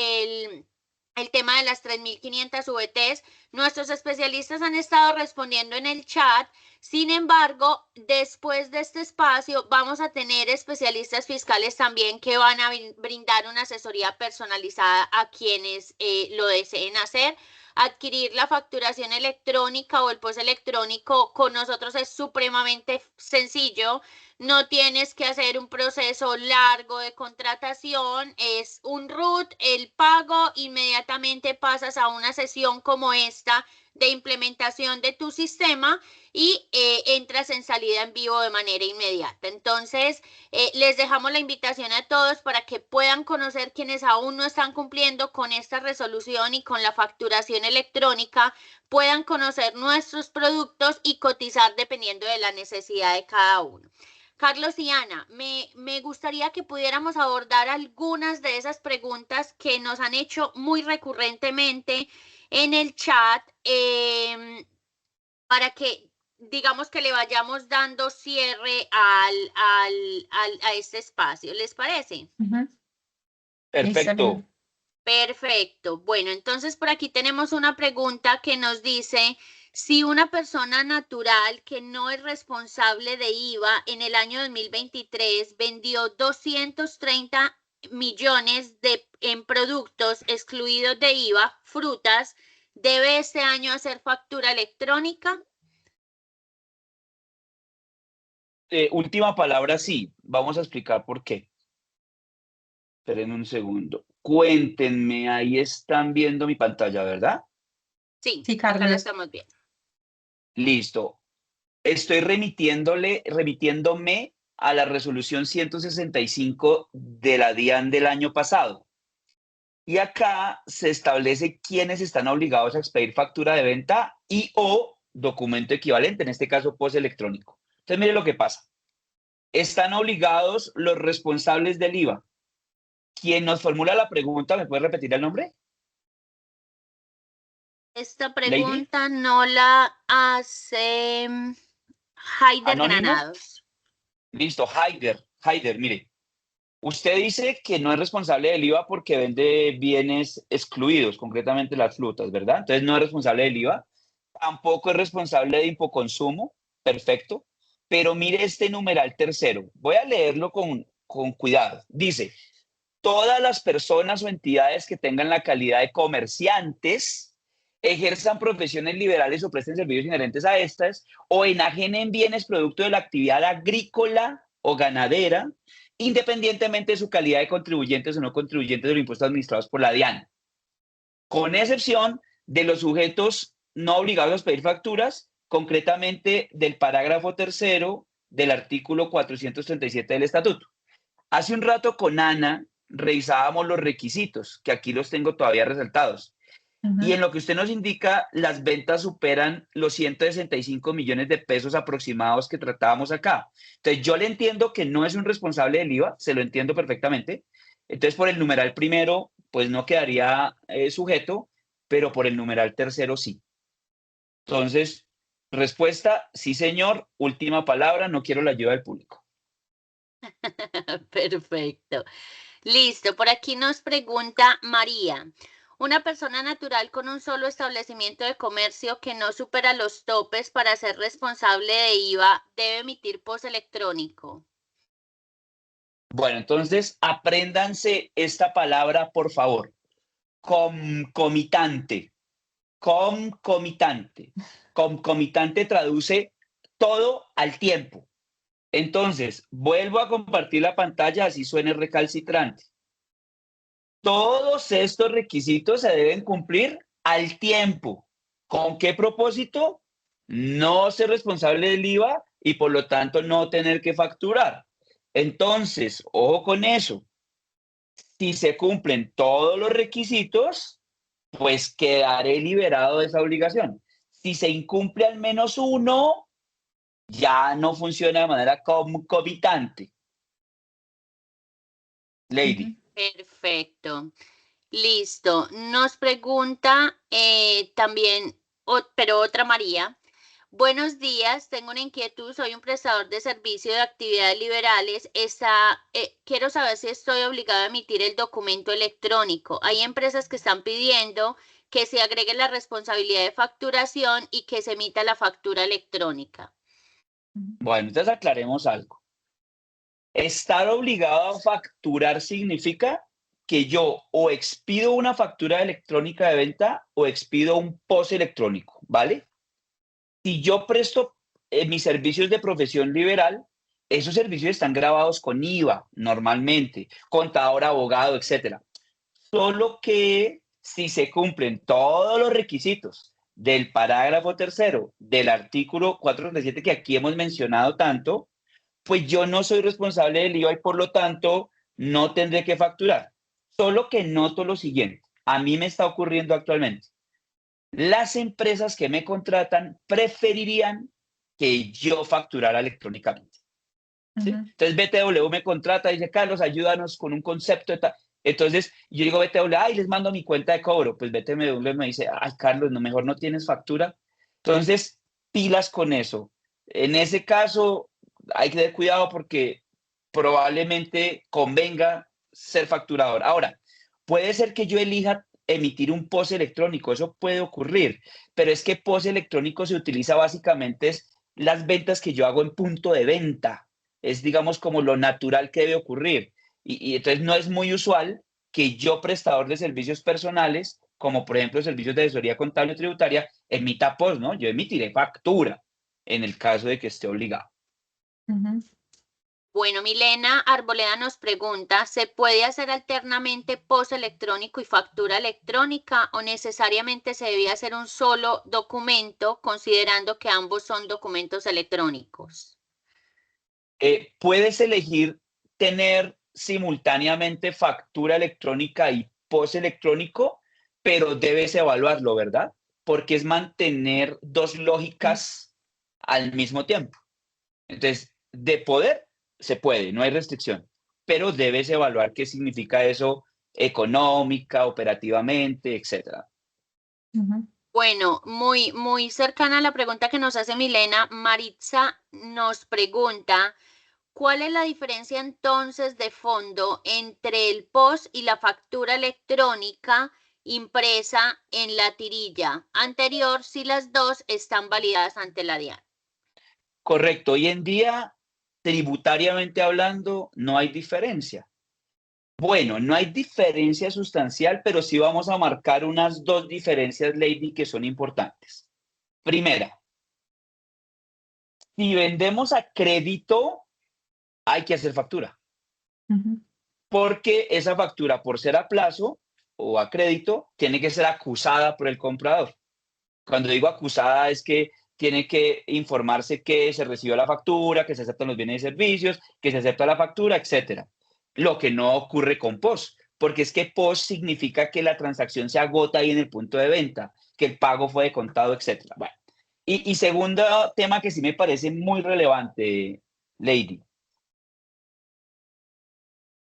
tema de las 3.500 VTs. Nuestros especialistas han estado respondiendo en el chat. Sin embargo, después de este espacio vamos a tener especialistas fiscales también que van a brindar una asesoría personalizada a quienes lo deseen hacer. Adquirir la facturación electrónica o el POS electrónico con nosotros es supremamente sencillo. No tienes que hacer un proceso largo de contratación, es un RUT, el pago, inmediatamente pasas a una sesión como esta de implementación de tu sistema y entras en salida en vivo de manera inmediata. Entonces, les dejamos la invitación a todos para que puedan conocer quienes aún no están cumpliendo con esta resolución y con la facturación electrónica, puedan conocer nuestros productos y cotizar dependiendo de la necesidad de cada uno. Carlos y Ana, me gustaría que pudiéramos abordar algunas de esas preguntas que nos han hecho muy recurrentemente en el chat, para que digamos que le vayamos dando cierre a este espacio. ¿Les parece?
Perfecto.
Perfecto. Bueno, entonces por aquí tenemos una pregunta que nos dice: si una persona natural que no es responsable de IVA en el año 2023 vendió 230 millones en productos excluidos de IVA, frutas, ¿debe este año hacer factura electrónica?
Última palabra, sí. Vamos a explicar por qué. Esperen un segundo. Cuéntenme, ahí están viendo mi pantalla, ¿verdad?
Sí,
Sí,
acá lo
Carlos.
estamos viendo.
Listo. Estoy remitiéndome a la resolución 165 de la DIAN del año pasado. Y acá se establece quiénes están obligados a expedir factura de venta y o documento equivalente, en este caso POS electrónico. Entonces, mire lo que pasa. Están obligados los responsables del IVA, Quien nos formula la pregunta, ¿me puede repetir el nombre?
Esta
Lady,
pregunta no la hace Haider
anónimo.
Granados.
Listo, Haider, mire. Usted dice que no es responsable del IVA porque vende bienes excluidos, concretamente las frutas, ¿verdad? Entonces no es responsable del IVA. Tampoco es responsable de hipoconsumo. Perfecto. Pero mire este numeral tercero. Voy a leerlo con cuidado. Dice, todas las personas o entidades que tengan la calidad de comerciantes, ejerzan profesiones liberales o presten servicios inherentes a estas, o enajenen bienes producto de la actividad agrícola o ganadera, independientemente de su calidad de contribuyentes o no contribuyentes de los impuestos administrados por la DIAN, con excepción de los sujetos no obligados a pedir facturas, concretamente del parágrafo tercero del artículo 437 del Estatuto. Hace un rato con Ana revisábamos los requisitos, que aquí los tengo todavía resaltados. Y en lo que usted nos indica, las ventas superan los 165 millones de pesos aproximados que tratábamos acá. Entonces, yo le entiendo que no es un responsable del IVA, se lo entiendo perfectamente. Entonces, por el numeral primero, pues no quedaría sujeto, pero por el numeral tercero sí. Entonces, respuesta, sí señor, última palabra, no quiero la ayuda del público.
Perfecto. Listo, por aquí nos pregunta María. Una persona natural con un solo establecimiento de comercio que no supera los topes para ser responsable de IVA debe emitir post electrónico.
Bueno, entonces apréndanse esta palabra, por favor. Concomitante. Concomitante. Concomitante traduce todo al tiempo. Entonces, vuelvo a compartir la pantalla, así suene recalcitrante. Todos estos requisitos se deben cumplir al tiempo. ¿Con qué propósito? No ser responsable del IVA y por lo tanto no tener que facturar. Entonces, ojo con eso. Si se cumplen todos los requisitos, pues quedaré liberado de esa obligación. Si se incumple al menos uno, ya no funciona de manera concomitante. Lady.
Perfecto. Listo. Nos pregunta también, pero otra María. Buenos días, tengo una inquietud, soy un prestador de servicio de actividades liberales. Quiero saber si estoy obligado a emitir el documento electrónico. Hay empresas que están pidiendo que se agregue la responsabilidad de facturación y que se emita la factura electrónica.
Bueno, entonces aclaremos algo. Estar obligado a facturar significa que yo o expido una factura electrónica de venta o expido un POS electrónico, ¿vale? Si yo presto mis servicios de profesión liberal, esos servicios están grabados con IVA normalmente, contador, abogado, etcétera. Solo que si se cumplen todos los requisitos del parágrafo tercero del artículo 437 que aquí hemos mencionado tanto, pues yo no soy responsable del IVA y por lo tanto no tendré que facturar. Solo que noto lo siguiente, a mí me está ocurriendo actualmente. Las empresas que me contratan preferirían que yo facturara electrónicamente. ¿Sí? Entonces BTW me contrata y dice, Carlos, ayúdanos con un concepto de tal. Entonces yo digo BTW, ay, les mando mi cuenta de cobro. Pues BTW me dice, ay, Carlos, no, mejor no tienes factura. Entonces, pilas con eso. En ese caso, hay que tener cuidado porque probablemente convenga ser facturador. Ahora, puede ser que yo elija emitir un POS electrónico, eso puede ocurrir, pero es que POS electrónico se utiliza básicamente es las ventas que yo hago en punto de venta, es digamos como lo natural que debe ocurrir y entonces no es muy usual que yo prestador de servicios personales, como por ejemplo servicios de asesoría contable y tributaria, emita POS, ¿no? Yo emitiré factura en el caso de que esté obligado.
Bueno, Milena Arboleda nos pregunta, ¿se puede hacer alternamente POS electrónico y factura electrónica o necesariamente se debe hacer un solo documento considerando que ambos son documentos electrónicos?
Puedes elegir tener simultáneamente factura electrónica y POS electrónico, pero debes evaluarlo, ¿verdad? Porque es mantener dos lógicas al mismo tiempo. Entonces, de poder, se puede, no hay restricción. pero debes evaluar qué significa eso económica, operativamente, etcétera.
Bueno, muy cercana a la pregunta que nos hace Milena, Maritza nos pregunta, ¿cuál es la diferencia entonces de fondo entre el POS y la factura electrónica impresa en la tirilla anterior si las dos están validadas ante la DIAN?
Correcto. Hoy en día, tributariamente hablando, no hay diferencia. Bueno, no hay diferencia sustancial, pero sí vamos a marcar unas dos diferencias, Lady, que son importantes. Primera, si vendemos a crédito, hay que hacer factura. Porque esa factura, por ser a plazo o a crédito, tiene que ser acusada por el comprador. Cuando digo acusada es que tiene que informarse que se recibió la factura, que se aceptan los bienes y servicios, que se acepta la factura, etcétera. Lo que no ocurre con POS, porque es que POS significa que la transacción se agota ahí en el punto de venta, que el pago fue de contado, etcétera. Bueno, y segundo tema que sí me parece muy relevante, Lady.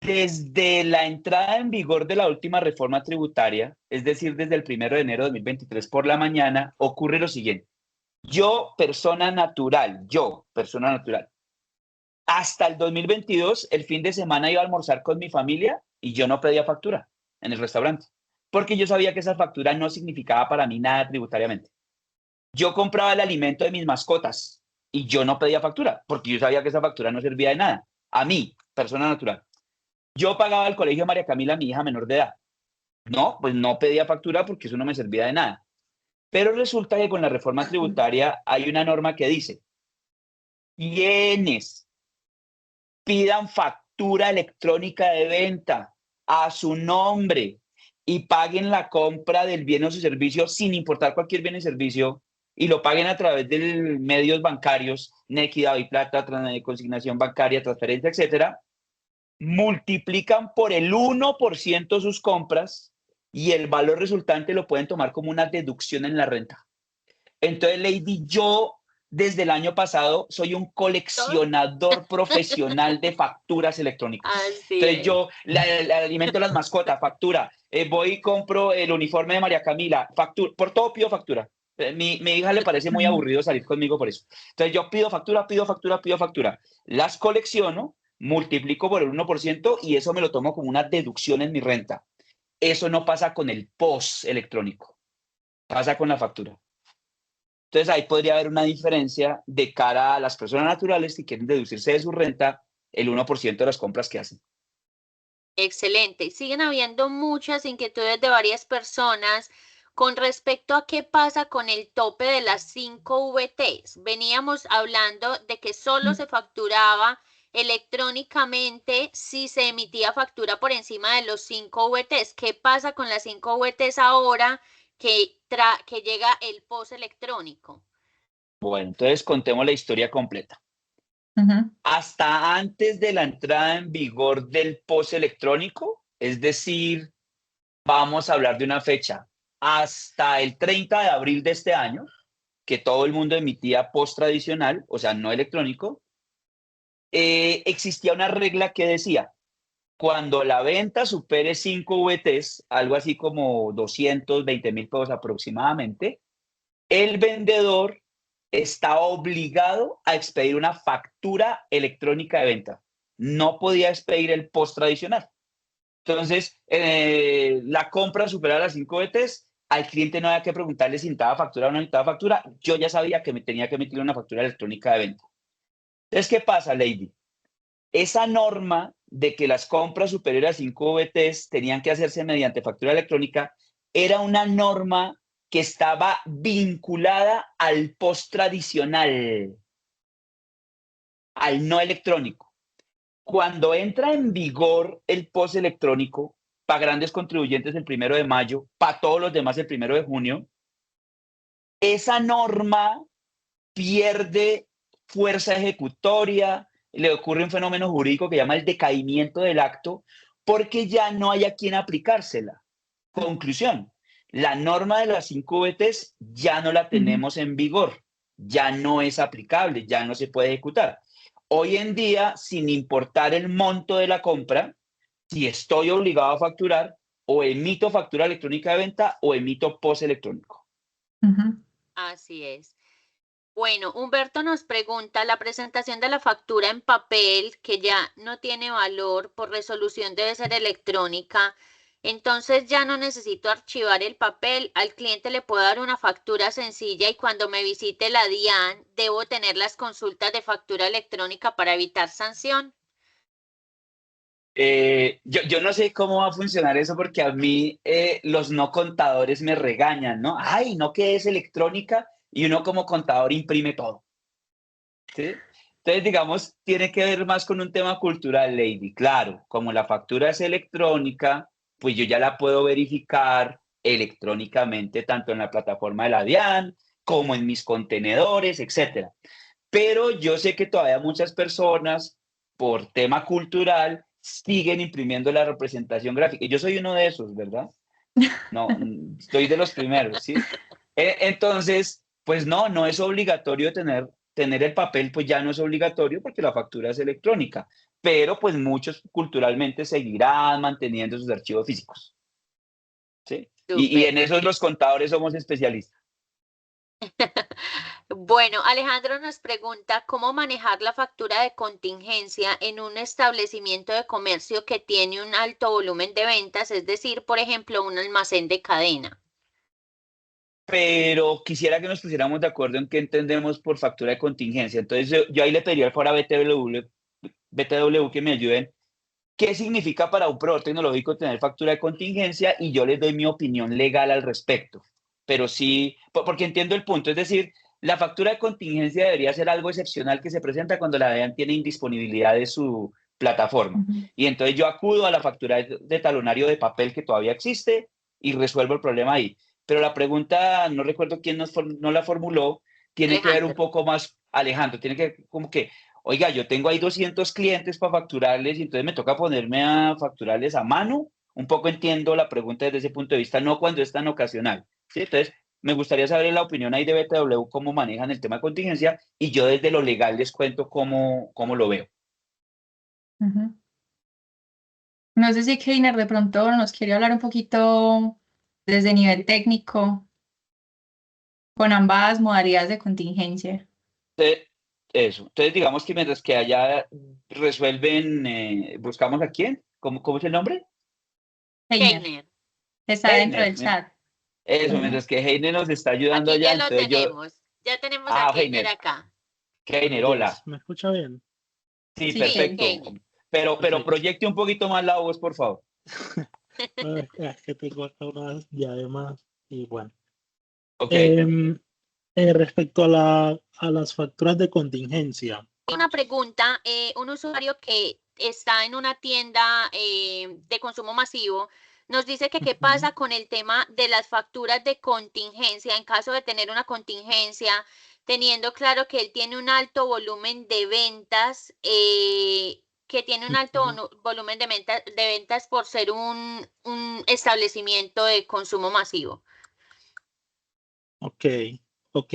Desde la entrada en vigor de la última reforma tributaria, es decir, desde el 1 de enero de 2023 por la mañana, ocurre lo siguiente. Yo, persona natural, hasta el 2022, el fin de semana iba a almorzar con mi familia y yo no pedía factura en el restaurante, porque yo sabía que esa factura no significaba para mí nada tributariamente. Yo compraba el alimento de mis mascotas y yo no pedía factura, porque yo sabía que esa factura no servía de nada. A mí, persona natural. Yo pagaba el colegio María Camila, mi hija menor de edad. No, pues no pedía factura porque eso no me servía de nada. Pero resulta que con la reforma tributaria hay una norma que dice, quienes pidan factura electrónica de venta a su nombre y paguen la compra del bien o su servicio sin importar cualquier bien y servicio y lo paguen a través de medios bancarios, Nequi, DaviPlata, consignación bancaria, transferencia, etcétera, multiplican por el 1% sus compras y el valor resultante lo pueden tomar como una deducción en la renta. Entonces, Lady, yo desde el año pasado soy un coleccionador profesional de facturas electrónicas.
Así
Entonces,
es.
yo le alimento las mascotas, factura. Voy y compro el uniforme de María Camila, factura. Por todo pido factura. Mi hija le parece muy aburrido salir conmigo por eso. Entonces, yo pido factura, pido factura, pido factura. Las colecciono, multiplico por el 1% y eso me lo tomo como una deducción en mi renta. Eso no pasa con el POS electrónico. Pasa con la factura. Entonces ahí podría haber una diferencia de cara a las personas naturales que quieren deducirse de su renta el 1% de las compras que hacen.
Excelente. Siguen habiendo muchas inquietudes de varias personas con respecto a qué pasa con el tope de las 5 VTs. Veníamos hablando de que solo se facturaba electrónicamente si se emitía factura por encima de los 5 VTs. ¿Qué pasa con las 5 VTs ahora que llega el POS electrónico?
Bueno, entonces contemos la historia completa. Hasta antes de la entrada en vigor del POS electrónico, es decir, vamos a hablar de una fecha, hasta el 30 de abril de este año, que todo el mundo emitía POS tradicional, o sea, no electrónico, existía una regla que decía, cuando la venta supere 5 VTs, algo así como 220,000 pesos aproximadamente, el vendedor está obligado a expedir una factura electrónica de venta. No podía expedir el POS tradicional. Entonces, la compra superaba las 5 VTs, al cliente no había que preguntarle si necesitaba factura o no necesitaba factura. Yo ya sabía que me tenía que emitir una factura electrónica de venta. Entonces, ¿qué pasa, Lady? Esa norma de que las compras superiores a 5 VTs tenían que hacerse mediante factura electrónica era una norma que estaba vinculada al POS tradicional, al no electrónico. Cuando entra en vigor el POS electrónico, para grandes contribuyentes el 1 de mayo, para todos los demás el 1 de junio, esa norma pierde fuerza ejecutoria, le ocurre un fenómeno jurídico que llama el decaimiento del acto, porque ya no hay a quien aplicársela. Conclusión, la norma de las 5 VTs ya no la tenemos en vigor, ya no es aplicable, ya no se puede ejecutar. hoy en día, sin importar el monto de la compra, si estoy obligado a facturar, o emito factura electrónica de venta o emito POS electrónico.
Así es. Bueno, Humberto nos pregunta, la presentación de la factura en papel, que ya no tiene valor por resolución, debe ser electrónica. Entonces ya no necesito archivar el papel, al cliente le puedo dar una factura sencilla y cuando me visite la DIAN debo tener las consultas de factura electrónica para evitar sanción.
Yo no sé cómo va a funcionar eso porque a mí los no contadores me regañan, ¿no? Ay, no que es electrónica y uno como contador imprime todo. ¿Sí? Entonces, digamos, tiene que ver más con un tema cultural, Lady. Claro, como la factura es electrónica, pues yo ya la puedo verificar electrónicamente tanto en la plataforma de la DIAN como en mis contenedores, etcétera. Pero yo sé que todavía muchas personas, por tema cultural, siguen imprimiendo la representación gráfica. Y yo soy uno de esos, ¿verdad? No, estoy de los primeros, ¿sí? Entonces, pues no es obligatorio tener el papel, pues ya no es obligatorio porque la factura es electrónica, pero pues muchos culturalmente seguirán manteniendo sus archivos físicos, ¿sí? Y
Súper.
en eso los contadores somos especialistas.
Bueno, Alejandro nos pregunta cómo manejar la factura de contingencia en un establecimiento de comercio que tiene un alto volumen de ventas, es decir, por ejemplo, un almacén de cadena.
Pero quisiera que nos pusiéramos de acuerdo en qué entendemos por factura de contingencia. Entonces, yo ahí le pediría al foro BTW que me ayuden. ¿Qué significa para un proveedor tecnológico tener factura de contingencia? Y yo les doy mi opinión legal al respecto. Pero sí, porque entiendo el punto. Es decir, la factura de contingencia debería ser algo excepcional que se presenta cuando la DEAN tiene indisponibilidad de su plataforma. Y entonces yo acudo a la factura de talonario de papel que todavía existe y resuelvo el problema ahí. Pero la pregunta, no recuerdo quién no la formuló, tiene que ver un
Alejandro.
poco más, Alejandro, tiene que como que, oiga, yo tengo ahí 200 clientes para facturarles y entonces me toca ponerme a facturarles a mano. Un poco entiendo la pregunta desde ese punto de vista, no cuando es tan ocasional, ¿sí? Entonces, me gustaría saber la opinión ahí de BTW, cómo manejan el tema de contingencia y yo desde lo legal les cuento cómo lo veo.
No sé si Keiner de pronto nos quiere hablar un poquito desde nivel técnico con ambas modalidades de contingencia.
Entonces, eso. Entonces, digamos que mientras que allá resuelven, buscamos a quién, ¿cómo es el nombre?
Keiner,
Keiner.
está dentro
Heiner.
del chat.
Eso,
Ujú.
mientras que Heiner nos está ayudando
Aquí
allá,
ya lo
entonces yo,
tenemos. Ya tenemos a Keiner
Heiner,
acá.
Heiner,
Yes,
hola.
¿me escucha bien?
Sí,
Sí,
Sí,
Keiner.
perfecto.
Keiner.
Pero
Perfecto.
proyecte un poquito más la voz, por favor.
No, es que tengo acá unas diademas y bueno.
Ok.
Respecto a las facturas de contingencia,
Una pregunta, un usuario que está en una tienda de consumo masivo nos dice que qué pasa con el tema de las facturas de contingencia en caso de tener una contingencia, teniendo claro que él tiene un alto volumen de ventas, que tiene un alto volumen de ventas por ser un establecimiento de consumo masivo.
ok,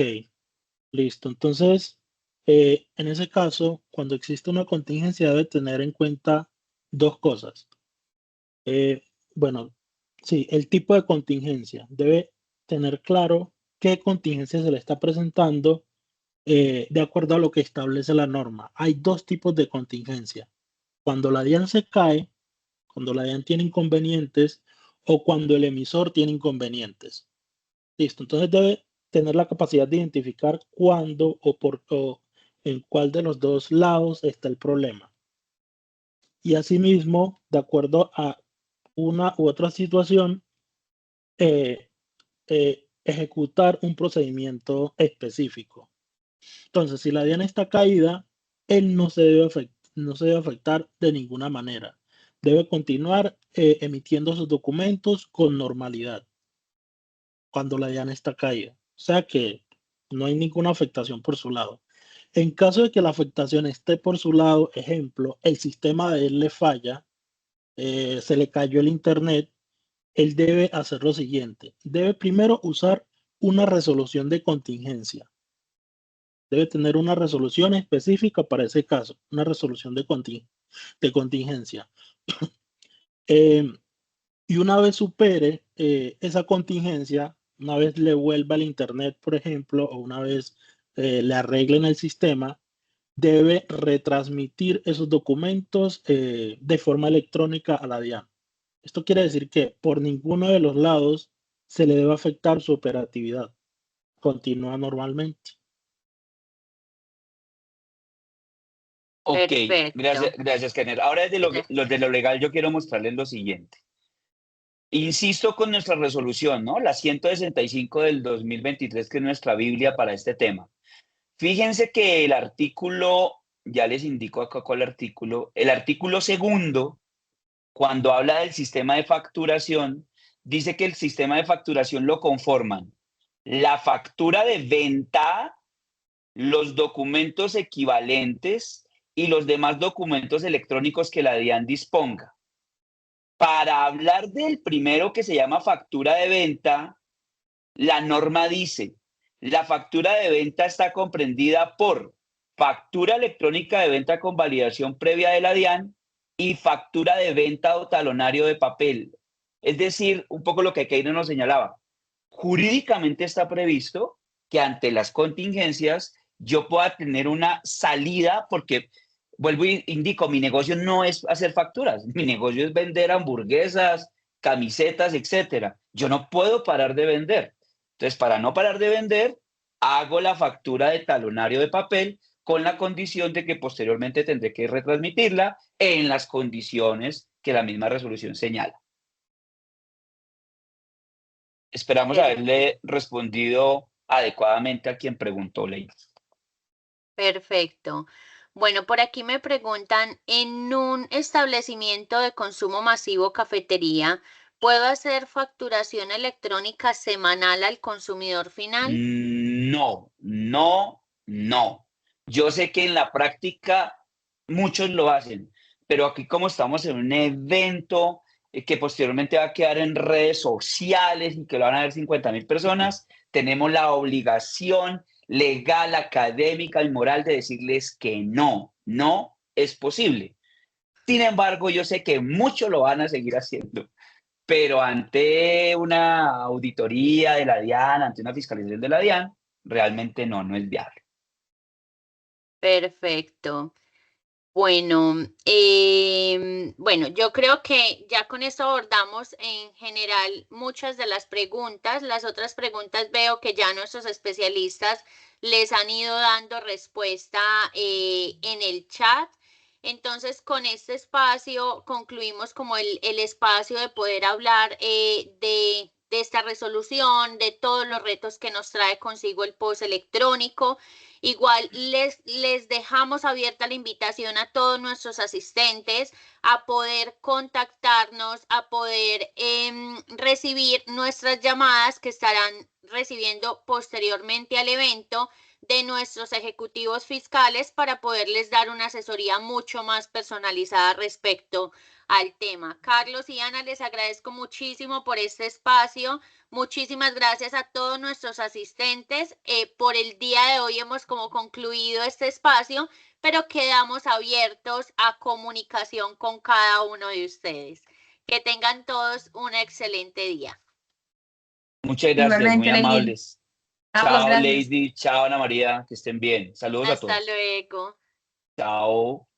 listo. Entonces, en ese caso, cuando existe una contingencia, debe tener en cuenta dos cosas. Bueno, sí, el tipo de contingencia. Debe tener claro qué contingencia se le está presentando de acuerdo a lo que establece la norma. Hay dos tipos de contingencia. Cuando la DIAN se cae, cuando la DIAN tiene inconvenientes o cuando el emisor tiene inconvenientes. Listo, entonces debe tener la capacidad de identificar cuándo o en cuál de los dos lados está el problema. Y asimismo, de acuerdo a una u otra situación, eh, ejecutar un procedimiento específico. Entonces, si la DIAN está caída, él no se debe afectar de ninguna manera. Debe continuar emitiendo sus documentos con normalidad cuando la DIAN está caída. O sea que no hay ninguna afectación por su lado. En caso de que la afectación esté por su lado, ejemplo, el sistema de él le falla, se le cayó el internet, él debe hacer lo siguiente. Debe primero usar una resolución de contingencia. Debe tener una resolución específica para ese caso, una resolución de contingencia. Y una vez supere esa contingencia, una vez le vuelva al internet, por ejemplo, o una vez le arreglen el sistema, debe retransmitir esos documentos de forma electrónica a la DIAN. Esto quiere decir que por ninguno de los lados se le debe afectar su operatividad. Continúa normalmente.
Ok,
Perfecto.
gracias, Kenneth. Ahora desde lo legal yo quiero mostrarles lo siguiente. Insisto con nuestra resolución, ¿no? La 165 del 2023, que es nuestra Biblia para este tema. Fíjense que el artículo, ya les indico acá cuál artículo, el artículo segundo, cuando habla del sistema de facturación, dice que el sistema de facturación lo conforman la factura de venta, los documentos equivalentes y los demás documentos electrónicos que la DIAN disponga. Para hablar del primero, que se llama factura de venta, la norma dice, la factura de venta está comprendida por factura electrónica de venta con validación previa de la DIAN y factura de venta o talonario de papel. Es decir, un poco lo que Keino nos señalaba. Jurídicamente está previsto que ante las contingencias yo pueda tener una salida, porque vuelvo y indico, mi negocio no es hacer facturas, mi negocio es vender hamburguesas, camisetas, etcétera. Yo no puedo parar de vender. Entonces, para no parar de vender, hago la factura de talonario de papel con la condición de que posteriormente tendré que retransmitirla en las condiciones que la misma resolución señala. Esperamos haberle respondido adecuadamente a quien preguntó, Ley.
Perfecto. Bueno, por aquí me preguntan, en un establecimiento de consumo masivo, cafetería, ¿puedo hacer facturación electrónica semanal al consumidor final?
No. Yo sé que en la práctica muchos lo hacen, pero aquí, como estamos en un evento que posteriormente va a quedar en redes sociales y que lo van a ver 50,000 personas, tenemos la obligación legal, académica y moral de decirles que no es posible. Sin embargo, yo sé que muchos lo van a seguir haciendo, pero ante una auditoría de la DIAN, ante una fiscalización de la DIAN, realmente no es viable.
Perfecto. Bueno, bueno, yo creo que ya con esto abordamos en general muchas de las preguntas. Las otras preguntas veo que ya nuestros especialistas les han ido dando respuesta en el chat. Entonces, con este espacio concluimos como el espacio de poder hablar de esta resolución, de todos los retos que nos trae consigo el POS electrónico. Igual les dejamos abierta la invitación a todos nuestros asistentes a poder contactarnos, a poder recibir nuestras llamadas que estarán recibiendo posteriormente al evento de nuestros ejecutivos fiscales para poderles dar una asesoría mucho más personalizada respecto al tema. Carlos y Ana, les agradezco muchísimo por este espacio. Muchísimas gracias a todos nuestros asistentes. Por el día de hoy hemos como concluido este espacio, pero quedamos abiertos a comunicación con cada uno de ustedes. Que tengan todos un excelente día.
Muchas gracias,
Igualmente,
muy
Lady.
amables.
Carlos,
Chao,
gracias.
Lady. Chao, Ana María. Que estén bien. Saludos a
Hasta
todos.
luego.
Chao.